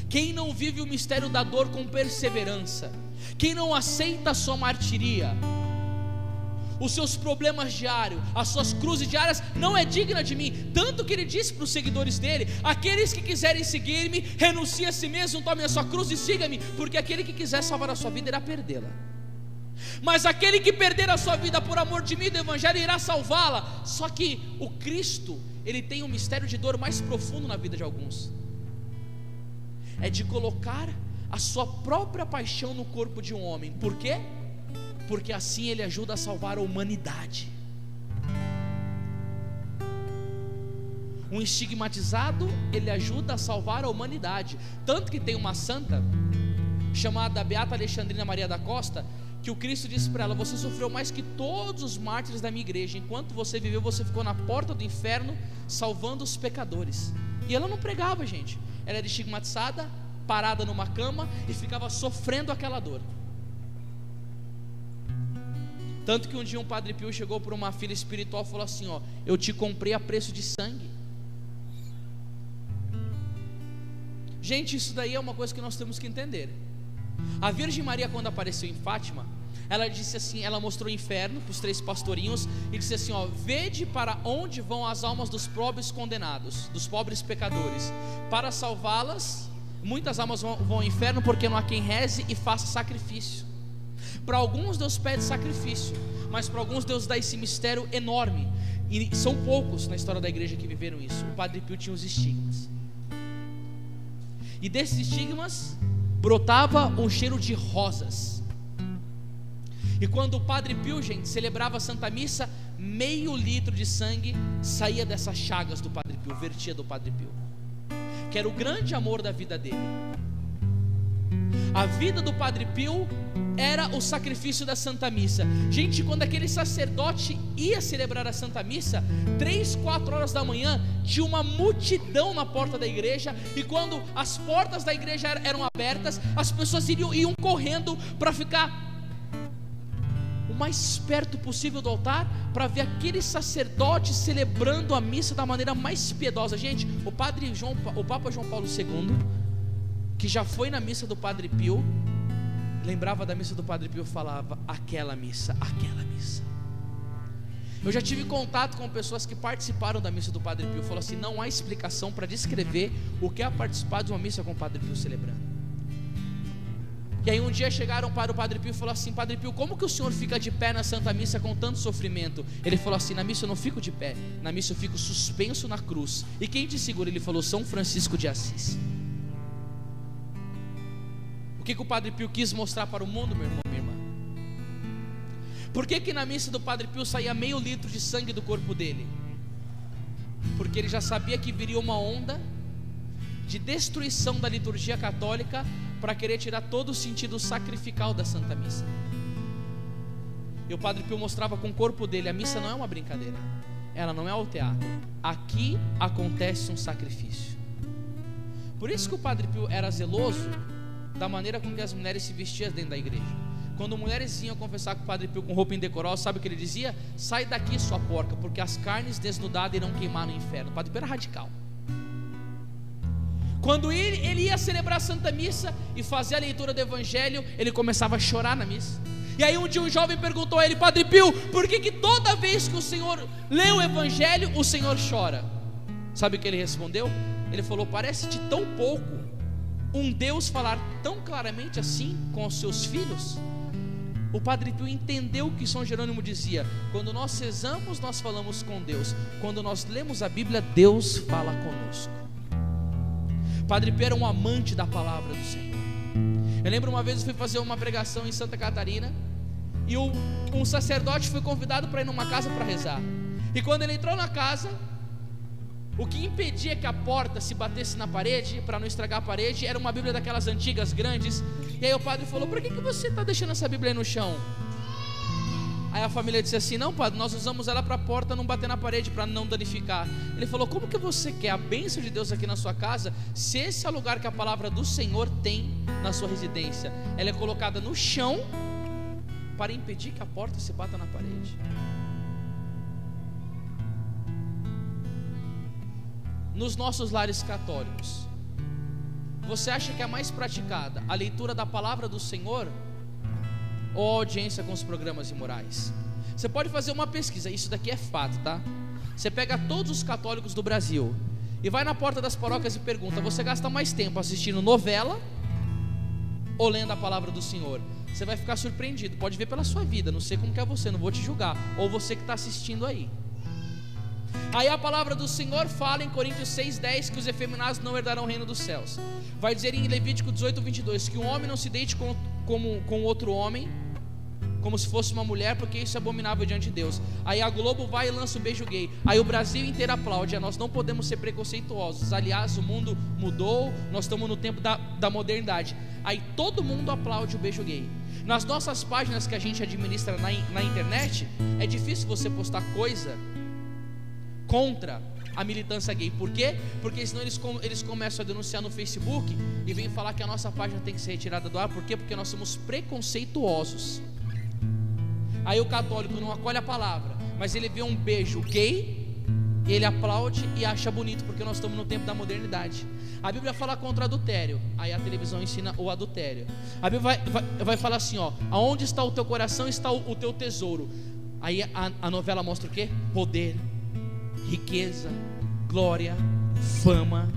quem não vive o mistério da dor com perseverança, quem não aceita a sua martiria, os seus problemas diários, as suas cruzes diárias, não é digna de mim. Tanto que ele disse para os seguidores dele: aqueles que quiserem seguir-me, renuncie a si mesmo, tome a sua cruz e siga-me, porque aquele que quiser salvar a sua vida irá perdê-la, mas aquele que perder a sua vida por amor de mim e do evangelho irá salvá-la. Só que o Cristo, ele tem um mistério de dor mais profundo na vida de alguns, é de colocar a sua própria paixão no corpo de um homem. Por quê? Porque assim ele ajuda a salvar a humanidade. Um estigmatizado, ele ajuda a salvar a humanidade. Tanto que tem uma santa chamada Beata Alexandrina Maria da Costa, que o Cristo disse para ela: você sofreu mais que todos os mártires da minha igreja. Enquanto você viveu, você ficou na porta do inferno salvando os pecadores. E ela não pregava, gente. Ela era estigmatizada, parada numa cama e ficava sofrendo aquela dor. Tanto que um dia um Padre Pio chegou para uma filha espiritual e falou assim: eu te comprei a preço de sangue. Gente, isso daí é uma coisa que nós temos que entender. A Virgem Maria, quando apareceu em Fátima, ela disse assim, ela mostrou o inferno para os 3 pastorinhos e disse assim: vede para onde vão as almas dos pobres condenados, dos pobres pecadores. Para salvá-las, muitas almas vão ao inferno, porque não há quem reze e faça sacrifício. Para alguns Deus pede sacrifício, mas para alguns Deus dá esse mistério enorme, e são poucos na história da igreja que viveram isso. O Padre Pio tinha os estigmas, e desses estigmas brotava um cheiro de rosas. E quando o Padre Pio, gente, celebrava a Santa Missa, meio litro de sangue saía dessas chagas do Padre Pio, vertia do Padre Pio. que era o grande amor da vida dele. A vida do Padre Pio era o sacrifício da Santa Missa. Gente, quando aquele sacerdote ia celebrar a Santa Missa, 3, 4 horas da manhã, tinha uma multidão na porta da igreja. E quando as portas da igreja eram abertas, as pessoas iam correndo para ficar o mais perto possível do altar, para ver aquele sacerdote celebrando a missa da maneira mais piedosa. Gente, o Papa João Paulo II, que já foi na missa do Padre Pio, lembrava da missa do Padre Pio e falava: aquela missa, aquela missa. Eu já tive contato com pessoas que participaram da missa do Padre Pio, falou assim: não há explicação para descrever o que é participar de uma missa com o Padre Pio celebrando. E aí um dia chegaram para o Padre Pio e falaram assim: Padre Pio, como que o senhor fica de pé na Santa Missa com tanto sofrimento? Ele falou assim: na missa eu não fico de pé, na missa eu fico suspenso na cruz. E quem te segura? Ele falou: São Francisco de Assis. O que o Padre Pio quis mostrar para o mundo, meu irmão, minha irmã? Por que na missa do Padre Pio saía meio litro de sangue do corpo dele? Porque ele já sabia que viria uma onda de destruição da liturgia católica, para querer tirar todo o sentido sacrificial da Santa Missa. E o Padre Pio mostrava com o corpo dele: a missa não é uma brincadeira, ela não é o teatro, aqui acontece um sacrifício. Por isso que o Padre Pio era zeloso da maneira com que as mulheres se vestiam dentro da igreja. Quando mulheres iam confessar com o Padre Pio com roupa indecorosa, sabe o que ele dizia? Sai daqui, sua porca, porque as carnes desnudadas irão queimar no inferno. O Padre Pio era radical. Quando ele ia celebrar a Santa Missa e fazer a leitura do Evangelho, ele começava a chorar na missa. E aí um dia um jovem perguntou a ele: Padre Pio, por que toda vez que o Senhor lê o Evangelho, o Senhor chora? Sabe o que ele respondeu? Ele falou: parece-te tão pouco um Deus falar tão claramente assim com os seus filhos? O Padre Pio entendeu o que São Jerônimo dizia: quando nós rezamos, nós falamos com Deus. Quando nós lemos a Bíblia, Deus fala conosco. Padre Pio era um amante da palavra do Senhor. Eu lembro uma vez eu fui fazer uma pregação em Santa Catarina, e um sacerdote foi convidado para ir numa casa para rezar. E quando ele entrou na casa, o que impedia que a porta se batesse na parede, para não estragar a parede, era uma Bíblia daquelas antigas, grandes. E aí o padre falou: por que você está deixando essa Bíblia aí no chão? Aí a família disse assim: não, padre, nós usamos ela para a porta não bater na parede, para não danificar. Ele falou: como que você quer a bênção de Deus aqui na sua casa, se esse é o lugar que a palavra do Senhor tem na sua residência? Ela é colocada no chão para impedir que a porta se bata na parede. Nos nossos lares católicos, você acha que é mais praticada a leitura da palavra do Senhor ou a audiência com os programas imorais? Você pode fazer uma pesquisa, isso daqui é fato, tá? Você pega todos os católicos do Brasil e vai na porta das paróquias e pergunta: você gasta mais tempo assistindo novela ou lendo a palavra do Senhor? Você vai ficar surpreendido, pode ver pela sua vida, não sei como que é você, não vou te julgar, ou você que está assistindo aí. Aí a palavra do Senhor fala em Coríntios 6:10 que os efeminados não herdarão o reino dos céus. Vai dizer em Levítico 18:22 que um homem não se deite com outro homem, como se fosse uma mulher, porque isso é abominável diante de Deus. Aí a Globo vai e lança o beijo gay. Aí o Brasil inteiro aplaude. Nós não podemos ser preconceituosos. Aliás, o mundo mudou, nós estamos no tempo da modernidade. Aí todo mundo aplaude o beijo gay. Nas nossas páginas que a gente administra na internet, é difícil você postar coisa contra a militância gay. Por quê? Porque senão eles começam a denunciar no Facebook e vêm falar que a nossa página tem que ser retirada do ar. Por quê? Porque nós somos preconceituosos. Aí o católico não acolhe a palavra, mas ele vê um beijo gay, ele aplaude e acha bonito, porque nós estamos no tempo da modernidade. A Bíblia fala contra adultério, aí a televisão ensina o adultério. A Bíblia vai falar assim: ó, aonde está o teu coração está o teu tesouro. Aí a novela mostra o quê? Poder, riqueza, glória, fama,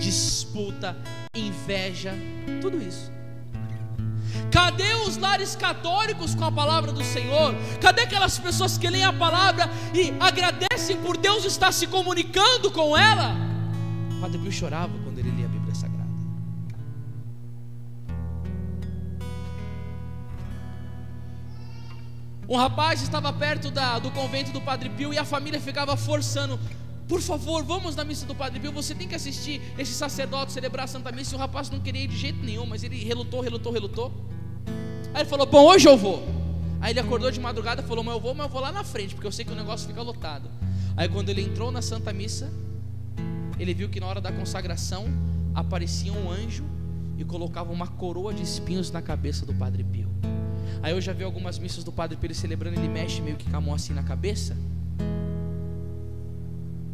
disputa, inveja, tudo isso. Cadê os lares católicos com a palavra do Senhor? Cadê aquelas pessoas que leem a palavra e agradecem por Deus estar se comunicando com ela? O Padre Pio chorava quando ele lia a Bíblia Sagrada. Um rapaz estava perto do convento do Padre Pio e a família ficava forçando: por favor, vamos na missa do Padre Pio, você tem que assistir esse sacerdote celebrar a Santa Missa. E o rapaz não queria ir de jeito nenhum, mas ele relutou. Aí ele falou, bom, hoje eu vou. Aí ele acordou de madrugada e falou, mas eu vou lá na frente, porque eu sei que o negócio fica lotado. Aí quando ele entrou na Santa Missa, ele viu que na hora da consagração aparecia um anjo e colocava uma coroa de espinhos na cabeça do Padre Pio. Aí eu já vi algumas missas do Padre Pio ele celebrando, ele mexe meio que com a mão assim na cabeça.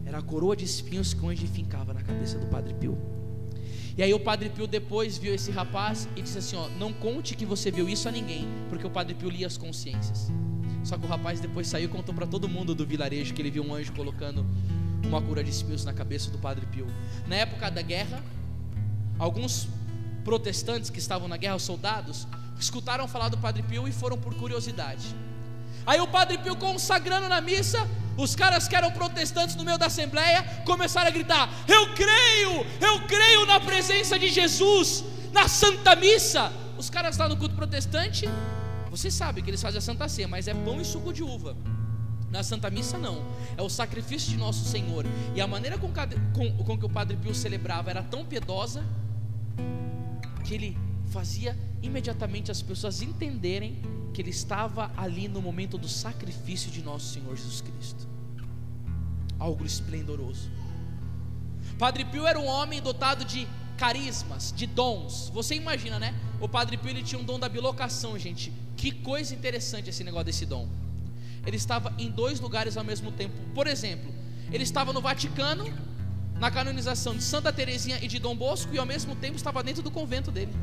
Era a coroa de espinhos que o anjo fincava na cabeça do Padre Pio. E aí o Padre Pio depois viu esse rapaz e disse assim, ó, não conte que você viu isso a ninguém, porque o Padre Pio lia as consciências. Só que o rapaz depois saiu e contou para todo mundo do vilarejo que ele viu um anjo colocando uma coroa de espinhos na cabeça do Padre Pio. Na época da guerra, alguns protestantes que estavam na guerra, os soldados, escutaram falar do Padre Pio e foram por curiosidade. Aí o Padre Pio consagrando na missa, os caras que eram protestantes no meio da assembleia começaram a gritar, eu creio na presença de Jesus na Santa Missa. Os caras lá no culto protestante, vocês sabem que eles fazem a Santa Ceia, mas é pão e suco de uva. Na Santa Missa não, é o sacrifício de Nosso Senhor. E a maneira com que o Padre Pio celebrava era tão piedosa que ele fazia imediatamente as pessoas entenderem que ele estava ali no momento do sacrifício de Nosso Senhor Jesus Cristo. Algo esplendoroso. Padre Pio era um homem dotado de carismas, de dons. Você imagina, né? O Padre Pio ele tinha um dom da bilocação, gente. Que coisa interessante esse negócio desse dom. Ele estava em 2 lugares ao mesmo tempo. Por exemplo, ele estava no Vaticano, na canonização de Santa Teresinha e de Dom Bosco, e ao mesmo tempo estava dentro do convento dele.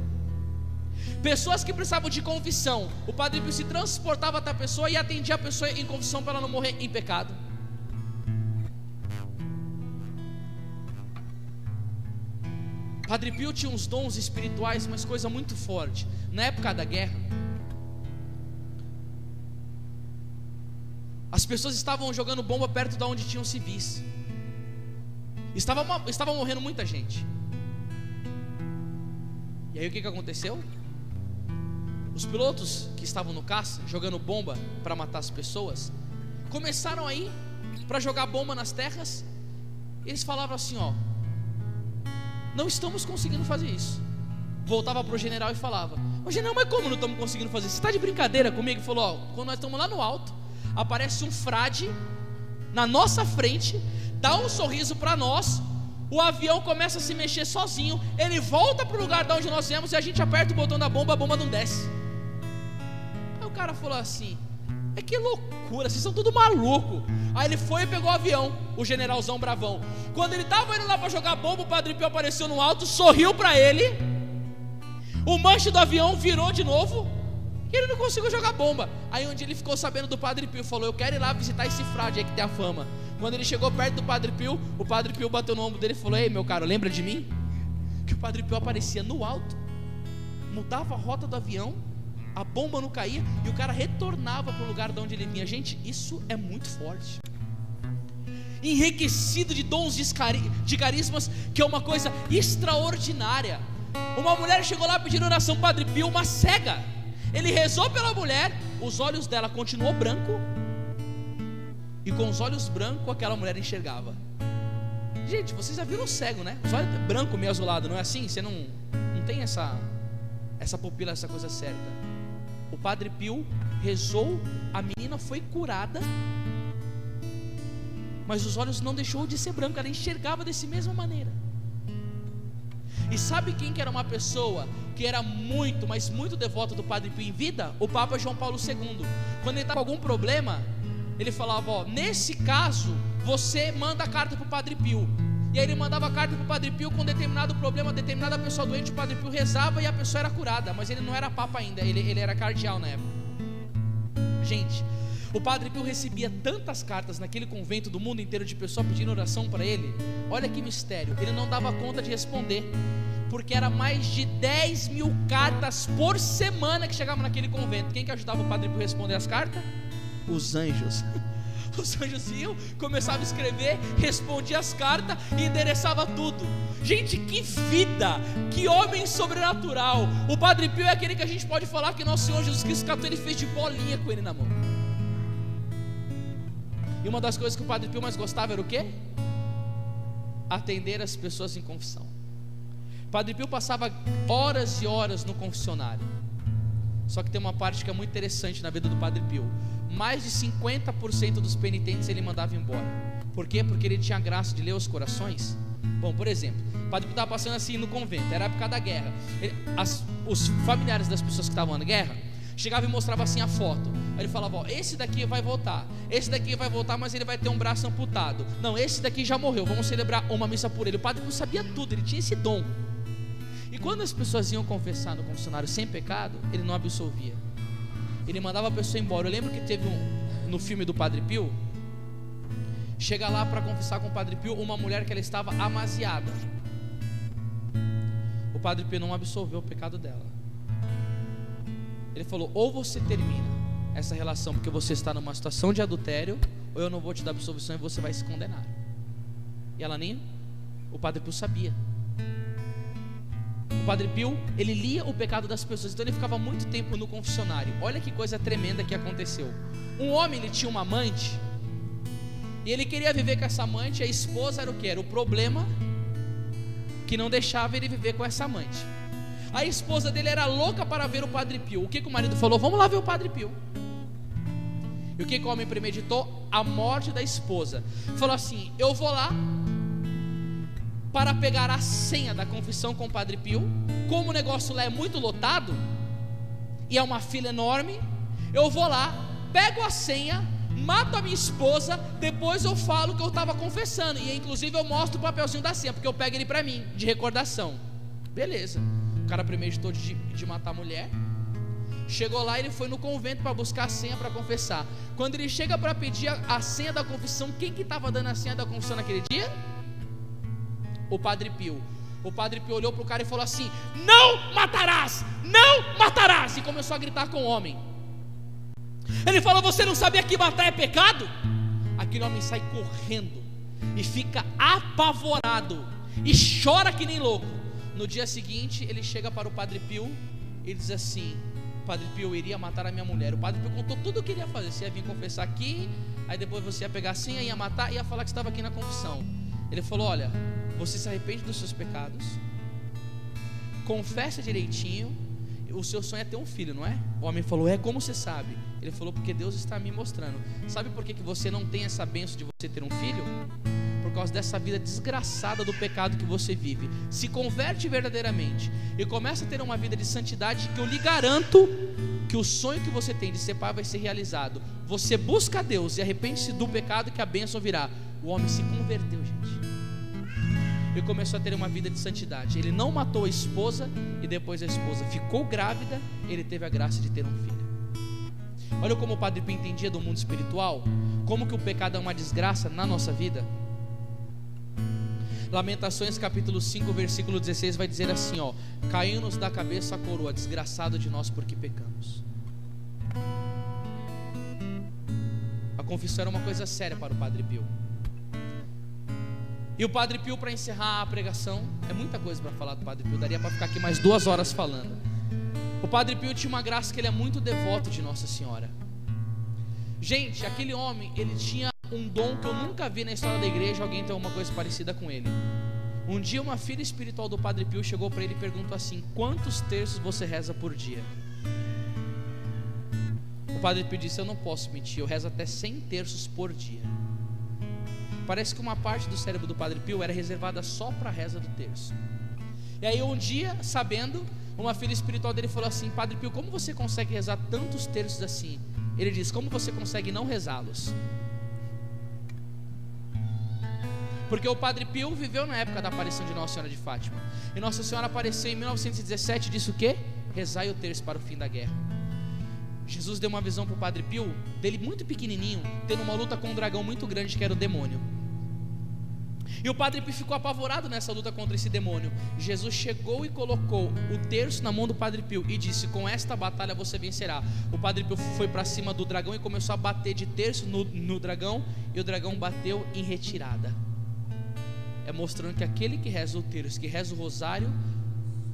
Pessoas que precisavam de confissão, o Padre Pio se transportava até a pessoa e atendia a pessoa em confissão para ela não morrer em pecado. Padre Pio tinha uns dons espirituais, mas coisa muito forte. Na época da guerra, as pessoas estavam jogando bomba perto de onde tinham civis. Estava morrendo muita gente. E aí o que aconteceu? Os pilotos que estavam no caça, jogando bomba para matar as pessoas, começaram aí para jogar bomba nas terras. Eles falavam assim, ó, não estamos conseguindo fazer isso. Voltava para o general e falava, ô general, mas como não estamos conseguindo fazer isso? Você está de brincadeira comigo? Ele falou, ó, quando nós estamos lá no alto, aparece um frade na nossa frente, dá um sorriso para nós, o avião começa a se mexer sozinho, ele volta para o lugar de onde nós viemos e a gente aperta o botão da bomba, a bomba não desce. Aí o cara falou assim, é que loucura, vocês são tudo maluco. Aí ele foi e pegou o avião, o generalzão bravão. Quando ele estava indo lá para jogar bomba, o Padre Pio apareceu no alto, sorriu para ele, o manche do avião virou de novo e ele não conseguiu jogar bomba. Aí onde ele ficou sabendo do Padre Pio, falou, eu quero ir lá visitar esse frade aí que tem a fama. Quando ele chegou perto do Padre Pio, o Padre Pio bateu no ombro dele e falou, ei meu caro, lembra de mim? Que o Padre Pio aparecia no alto, mudava a rota do avião, a bomba não caía e o cara retornava para o lugar de onde ele vinha. Gente, isso é muito forte. Enriquecido de dons de carismas, que é uma coisa extraordinária. Uma mulher chegou lá pedindo oração, Padre Pio, uma cega. Ele rezou pela mulher, os olhos dela continuou branco, e com os olhos brancos aquela mulher enxergava. Gente, vocês já viram cego, né? Os olhos branco meio azulado, não é assim? Você não tem essa pupila, essa coisa certa. O Padre Pio rezou, a menina foi curada, mas os olhos não deixou de ser branco, ela enxergava dessa mesma maneira. E sabe quem que era uma pessoa que era muito, mas muito devota do Padre Pio em vida? O Papa João Paulo II. Quando ele estava com algum problema, ele falava, ó, nesse caso, você manda a carta para o Padre Pio. E aí ele mandava a carta para o Padre Pio com determinado problema, determinada pessoa doente, o Padre Pio rezava e a pessoa era curada. Mas ele não era Papa ainda, ele era cardeal na época. Gente, o Padre Pio recebia tantas cartas naquele convento do mundo inteiro de pessoas pedindo oração para ele. Olha que mistério, ele não dava conta de responder, porque era mais de 10.000 cartas por semana que chegavam naquele convento. Quem que ajudava o Padre Pio a responder as cartas? Os anjos. Os anjos iam, começavam a escrever, respondia as cartas e endereçava tudo. Gente, que vida, que homem sobrenatural. O Padre Pio é aquele que a gente pode falar que nosso Senhor Jesus Cristo catou, ele fez de bolinha com ele na mão. E uma das coisas que o Padre Pio mais gostava era o quê? atender as pessoas em confissão. Padre Pio passava horas e horas no confessionário. Só que tem uma parte que é muito interessante na vida do Padre Pio. Mais de 50% dos penitentes ele mandava embora. Por quê? Porque ele tinha a graça de ler os corações. Bom, por exemplo, o Padre Pio estava passando assim no convento, era a época da guerra. Os familiares das pessoas que estavam na guerra chegavam e mostravam assim a foto. Aí ele falava, ó, esse daqui vai voltar, esse daqui vai voltar, mas ele vai ter um braço amputado. Não, esse daqui já morreu, vamos celebrar uma missa por ele. O Padre Pio sabia tudo, ele tinha esse dom. E quando as pessoas iam confessar no confessionário sem pecado, ele não absolvia. Ele mandava a pessoa embora. Eu lembro que teve no filme do Padre Pio, chega lá para confessar com o Padre Pio uma mulher que ela estava amaziada. O Padre Pio não absolveu o pecado dela. Ele falou, ou você termina essa relação porque você está numa situação de adultério, ou eu não vou te dar absolvição e você vai se condenar. E ela nem, o Padre Pio sabia. O Padre Pio, ele lia o pecado das pessoas, então ele ficava muito tempo no confessionário. Olha que coisa tremenda que aconteceu. Um homem, ele tinha uma amante, e ele queria viver com essa amante. A esposa era o que? Era o problema que não deixava ele viver com essa amante. A esposa dele era louca para ver o Padre Pio. O que o marido falou? Vamos lá ver o Padre Pio. E o que o homem premeditou? A morte da esposa. Falou assim, eu vou lá para pegar a senha da confissão com o Padre Pio. Como o negócio lá é muito lotado e é uma fila enorme, eu vou lá, pego a senha, mato a minha esposa, depois eu falo que eu estava confessando, e inclusive eu mostro o papelzinho da senha, porque eu pego ele para mim, de recordação. Beleza, o cara premeditou de matar a mulher. Chegou lá, ele foi no convento para buscar a senha para confessar. Quando ele chega para pedir a senha da confissão, quem que estava dando a senha da confissão naquele dia? O Padre Pio. O Padre Pio olhou para o cara e falou assim, não matarás, não matarás, e começou a gritar com o homem. Ele falou, você não sabia que matar é pecado? Aquele homem sai correndo e fica apavorado e chora que nem louco. No dia seguinte ele chega para o Padre Pio e diz assim, Padre Pio, eu iria matar a minha mulher. O Padre Pio contou tudo o que ele ia fazer. Você ia vir confessar aqui, aí depois você ia pegar a senha, ia matar, ia falar que estava aqui na confissão. Ele falou, olha, você se arrepende dos seus pecados, confessa direitinho, o seu sonho é ter um filho, não é? O homem falou, como você sabe? Ele falou, porque Deus está me mostrando. Sabe por que você não tem essa bênção de você ter um filho? Por causa dessa vida desgraçada do pecado que você vive. Se converte verdadeiramente e começa a ter uma vida de santidade, que eu lhe garanto que o sonho que você tem de ser pai vai ser realizado. Você busca a Deus e arrepende-se do pecado, que a bênção virá. O homem se converteu, gente, e começou a ter uma vida de santidade. Ele não matou a esposa, e depois a esposa ficou grávida, ele teve a graça de ter um filho. Olha como o Padre Pio entendia do mundo espiritual, como que o pecado é uma desgraça na nossa vida. Lamentações capítulo 5 versículo 16 vai dizer assim, ó, caiu-nos da cabeça a coroa, desgraçado de nós porque pecamos. A confissão era uma coisa séria para o Padre Pio. E o Padre Pio, para encerrar a pregação, é muita coisa para falar do Padre Pio, daria para ficar aqui mais 2 horas falando. O Padre Pio tinha uma graça, que ele é muito devoto de Nossa Senhora. Gente, aquele homem, ele tinha um dom que eu nunca vi na história da igreja alguém ter uma coisa parecida com ele. Um dia uma filha espiritual do Padre Pio chegou para ele e perguntou assim, quantos terços você reza por dia? O Padre Pio disse, eu não posso mentir, eu rezo até 100 terços por dia. Parece que uma parte do cérebro do Padre Pio era reservada só para a reza do terço. E aí um dia, sabendo, uma filha espiritual dele falou assim, Padre Pio, como você consegue rezar tantos terços assim? Ele disse, como você consegue não rezá-los? Porque o Padre Pio viveu na época da aparição de Nossa Senhora de Fátima. E Nossa Senhora apareceu em 1917 e disse o quê? Rezai o terço para o fim da guerra. Jesus deu uma visão para o Padre Pio, dele muito pequenininho, tendo uma luta com um dragão muito grande que era o demônio. E o Padre Pio ficou apavorado nessa luta contra esse demônio. Jesus chegou e colocou o terço na mão do Padre Pio e disse, com esta batalha você vencerá. O Padre Pio foi para cima do dragão e começou a bater de terço no dragão, e o dragão bateu em retirada. É mostrando que aquele que reza o terço, que reza o rosário,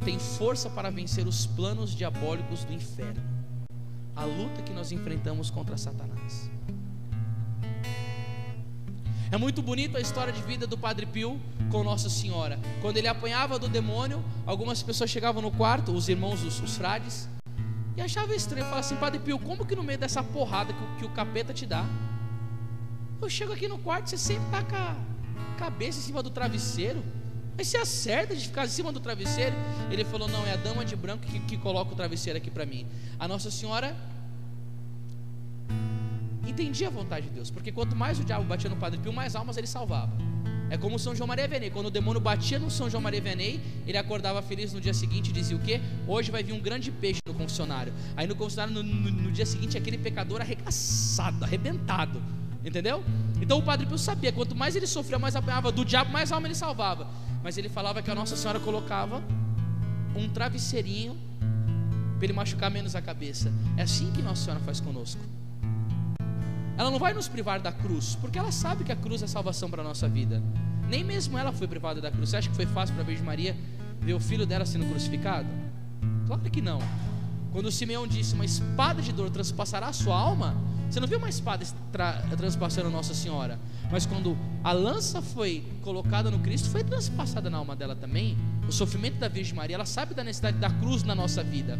tem força para vencer os planos diabólicos do inferno. A luta que nós enfrentamos contra Satanás. É muito bonito a história de vida do Padre Pio com Nossa Senhora. Quando ele apanhava do demônio, algumas pessoas chegavam no quarto, os irmãos, os frades, e achavam estranho, falavam assim: Padre Pio, como que no meio dessa porrada que o capeta te dá, eu chego aqui no quarto, você sempre está com a cabeça em cima do travesseiro, mas você acerta de ficar em cima do travesseiro? Ele falou: não, é a dama de branco que coloca o travesseiro aqui para mim. A Nossa Senhora entendia a vontade de Deus, porque quanto mais o diabo batia no Padre Pio, mais almas ele salvava. É como São João Maria Vianney, quando o demônio batia no São João Maria Vianney, ele acordava feliz no dia seguinte e dizia o quê? Hoje vai vir um grande peixe no confessionário. Aí no confessionário, no dia seguinte, aquele pecador arregaçado, arrebentado, entendeu? Então o Padre Pio sabia, quanto mais ele sofria, mais apanhava do diabo, mais alma ele salvava. Mas ele falava que a Nossa Senhora colocava um travesseirinho para ele machucar menos a cabeça. É assim que Nossa Senhora faz conosco. Ela não vai nos privar da cruz, porque ela sabe que a cruz é salvação para a nossa vida. Nem mesmo ela foi privada da cruz. Você acha que foi fácil para a Virgem Maria ver o filho dela sendo crucificado? Claro que não. Quando o Simeão disse: uma espada de dor transpassará a sua alma, você não viu uma espada transpassando Nossa Senhora, mas quando a lança foi colocada no Cristo, foi transpassada na alma dela também. O sofrimento da Virgem Maria, ela sabe da necessidade da cruz na nossa vida,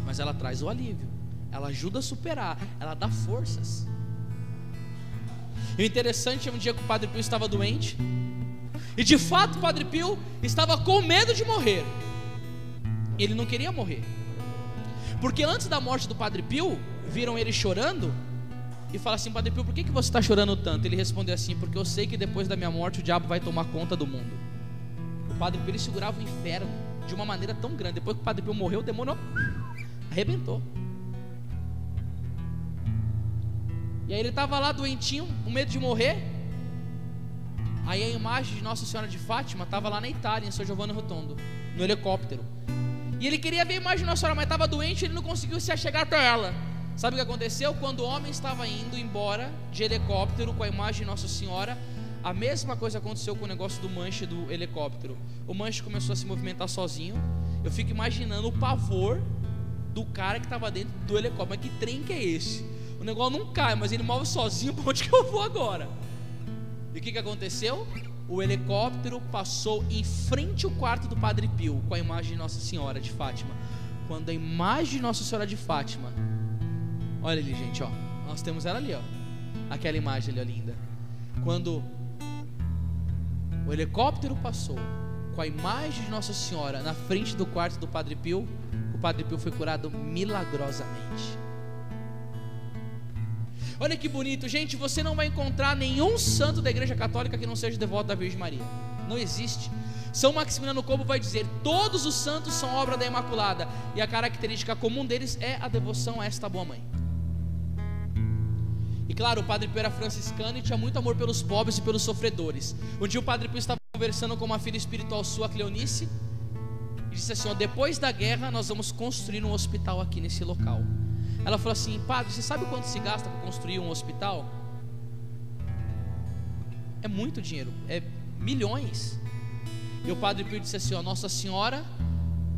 mas ela traz o alívio, ela ajuda a superar, ela dá forças. E o interessante é um dia que o Padre Pio estava doente, e de fato o Padre Pio estava com medo de morrer. Ele não queria morrer, porque antes da morte do Padre Pio, viram ele chorando e falaram assim: Padre Pio, por que você está chorando tanto? Ele respondeu assim: porque eu sei que depois da minha morte o diabo vai tomar conta do mundo. O Padre Pio, ele segurava o inferno de uma maneira tão grande. Depois que o Padre Pio morreu, o demônio arrebentou. E aí ele estava lá doentinho, com medo de morrer. Aí a imagem de Nossa Senhora de Fátima estava lá na Itália, em São Giovanni Rotondo, no helicóptero. E ele queria ver a imagem de Nossa Senhora, mas estava doente, ele não conseguiu se achegar até ela. Sabe o que aconteceu? Quando o homem estava indo embora de helicóptero com a imagem de Nossa Senhora, a mesma coisa aconteceu com o negócio do manche do helicóptero. O manche começou a se movimentar sozinho. Eu fico imaginando o pavor do cara que estava dentro do helicóptero. Mas que trem que é esse? O negócio não cai, mas ele move sozinho. Para onde que eu vou agora? E o que aconteceu? O helicóptero passou em frente ao quarto do Padre Pio com a imagem de Nossa Senhora de Fátima. Quando a imagem de Nossa Senhora de Fátima, olha ali, gente, ó, nós temos ela ali, ó, aquela imagem ali, ó, linda. Quando o helicóptero passou com a imagem de Nossa Senhora na frente do quarto do Padre Pio, o Padre Pio foi curado milagrosamente. Olha que bonito, gente. Você não vai encontrar nenhum santo da Igreja Católica que não seja devoto da Virgem Maria. Não existe. São Maximiliano Kolbe vai dizer: todos os santos são obra da Imaculada, e a característica comum deles é a devoção a esta boa mãe. E claro, o Padre Pio era franciscano e tinha muito amor pelos pobres e pelos sofredores. Um dia o Padre Pio estava conversando com uma filha espiritual sua, Cleonice, e disse assim: ó, depois da guerra nós vamos construir um hospital aqui nesse local. Ela falou assim: padre, você sabe quanto se gasta para construir um hospital? É muito dinheiro, é milhões. E o Padre Pio disse assim: ó, Nossa Senhora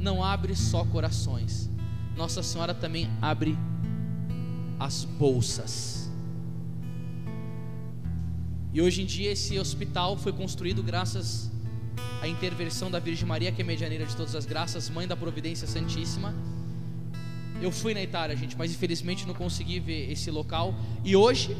não abre só corações, Nossa Senhora também abre as bolsas. E hoje em dia esse hospital foi construído graças à intervenção da Virgem Maria, que é medianeira de todas as graças, mãe da Providência Santíssima. Eu fui na Itália, gente, mas infelizmente não consegui ver esse local. E hoje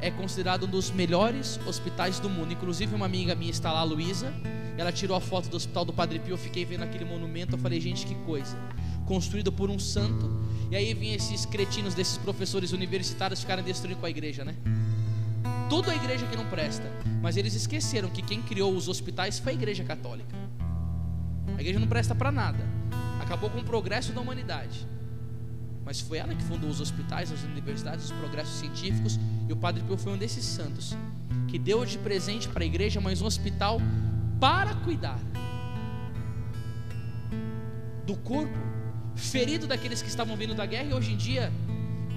é considerado um dos melhores hospitais do mundo. Inclusive uma amiga minha está lá, a Luísa. Ela tirou a foto do hospital do Padre Pio. Eu fiquei vendo aquele monumento, eu falei: gente, que coisa, construído por um santo. E aí vinha esses cretinos desses professores universitários ficarem destruindo com a igreja, né? Tudo a igreja que não presta. Mas eles esqueceram que quem criou os hospitais foi a Igreja Católica. A igreja não presta para nada, acabou com o progresso da humanidade, mas foi ela que fundou os hospitais, as universidades, os progressos científicos. E o Padre Pio foi um desses santos que deu de presente para a igreja mais um hospital para cuidar do corpo ferido daqueles que estavam vindo da guerra, e hoje em dia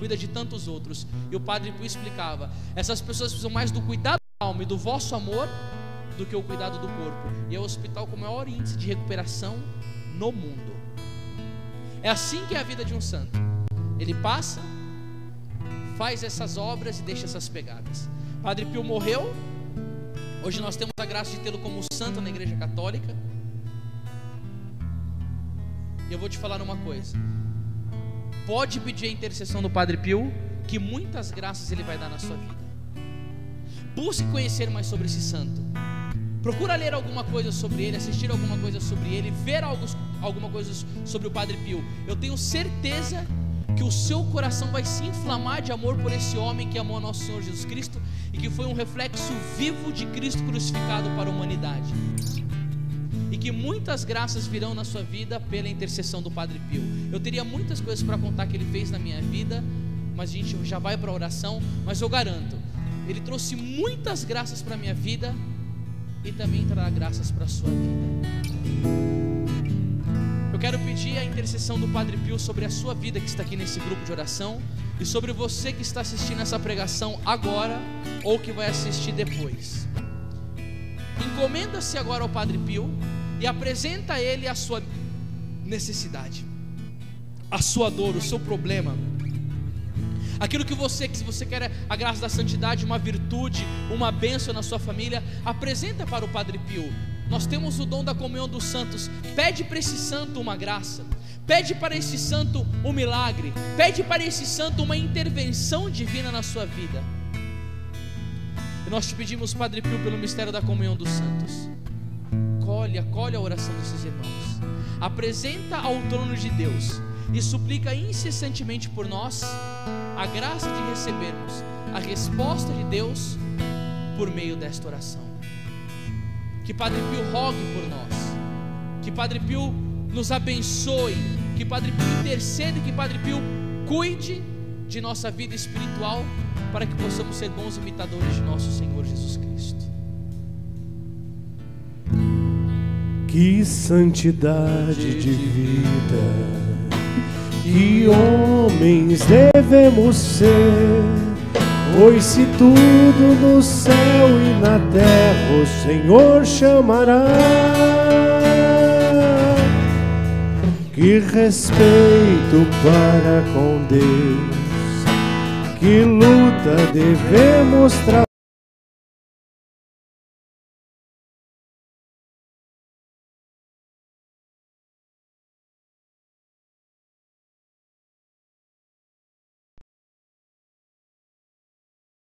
cuida de tantos outros. E o Padre Pio explicava: essas pessoas precisam mais do cuidado da alma e do vosso amor do que o cuidado do corpo. E é o hospital com o maior índice de recuperação no mundo. É assim que é a vida de um santo. Ele passa, faz essas obras e deixa essas pegadas. Padre Pio morreu. Hoje nós temos a graça de tê-lo como santo na Igreja Católica. E eu vou te falar uma coisa: pode pedir a intercessão do Padre Pio, que muitas graças ele vai dar na sua vida. Busque conhecer mais sobre esse santo. Procura ler alguma coisa sobre ele, assistir alguma coisa sobre ele, ver alguma coisa sobre o Padre Pio. Eu tenho certeza que o seu coração vai se inflamar de amor por esse homem que amou a nosso Senhor Jesus Cristo e que foi um reflexo vivo de Cristo crucificado para a humanidade. E que muitas graças virão na sua vida pela intercessão do Padre Pio. Eu teria muitas coisas para contar que ele fez na minha vida, mas a gente já vai para a oração. Mas eu garanto, ele trouxe muitas graças para a minha vida e também trará graças para a sua vida. Eu quero pedir a intercessão do Padre Pio sobre a sua vida que está aqui nesse grupo de oração e sobre você que está assistindo essa pregação agora ou que vai assistir depois. Encomenda-se agora ao Padre Pio e apresenta a ele a sua necessidade, a sua dor, o seu problema, aquilo que você quer, a graça da santidade, uma virtude, uma bênção na sua família. Apresenta para o Padre Pio. Nós temos o dom da comunhão dos santos. Pede para esse santo uma graça, pede para esse santo um milagre, pede para esse santo uma intervenção divina na sua vida. E nós te pedimos, Padre Pio, pelo mistério da comunhão dos santos, acolhe a oração desses irmãos, apresenta ao trono de Deus e suplica incessantemente por nós a graça de recebermos a resposta de Deus por meio desta oração. Que Padre Pio rogue por nós, que Padre Pio nos abençoe, que Padre Pio interceda, que Padre Pio cuide de nossa vida espiritual, para que possamos ser bons imitadores de nosso Senhor Jesus Cristo. Que santidade de vida, que homens devemos ser, pois se tudo no céu e na terra o Senhor chamará, que respeito para com Deus, que luta devemos travar.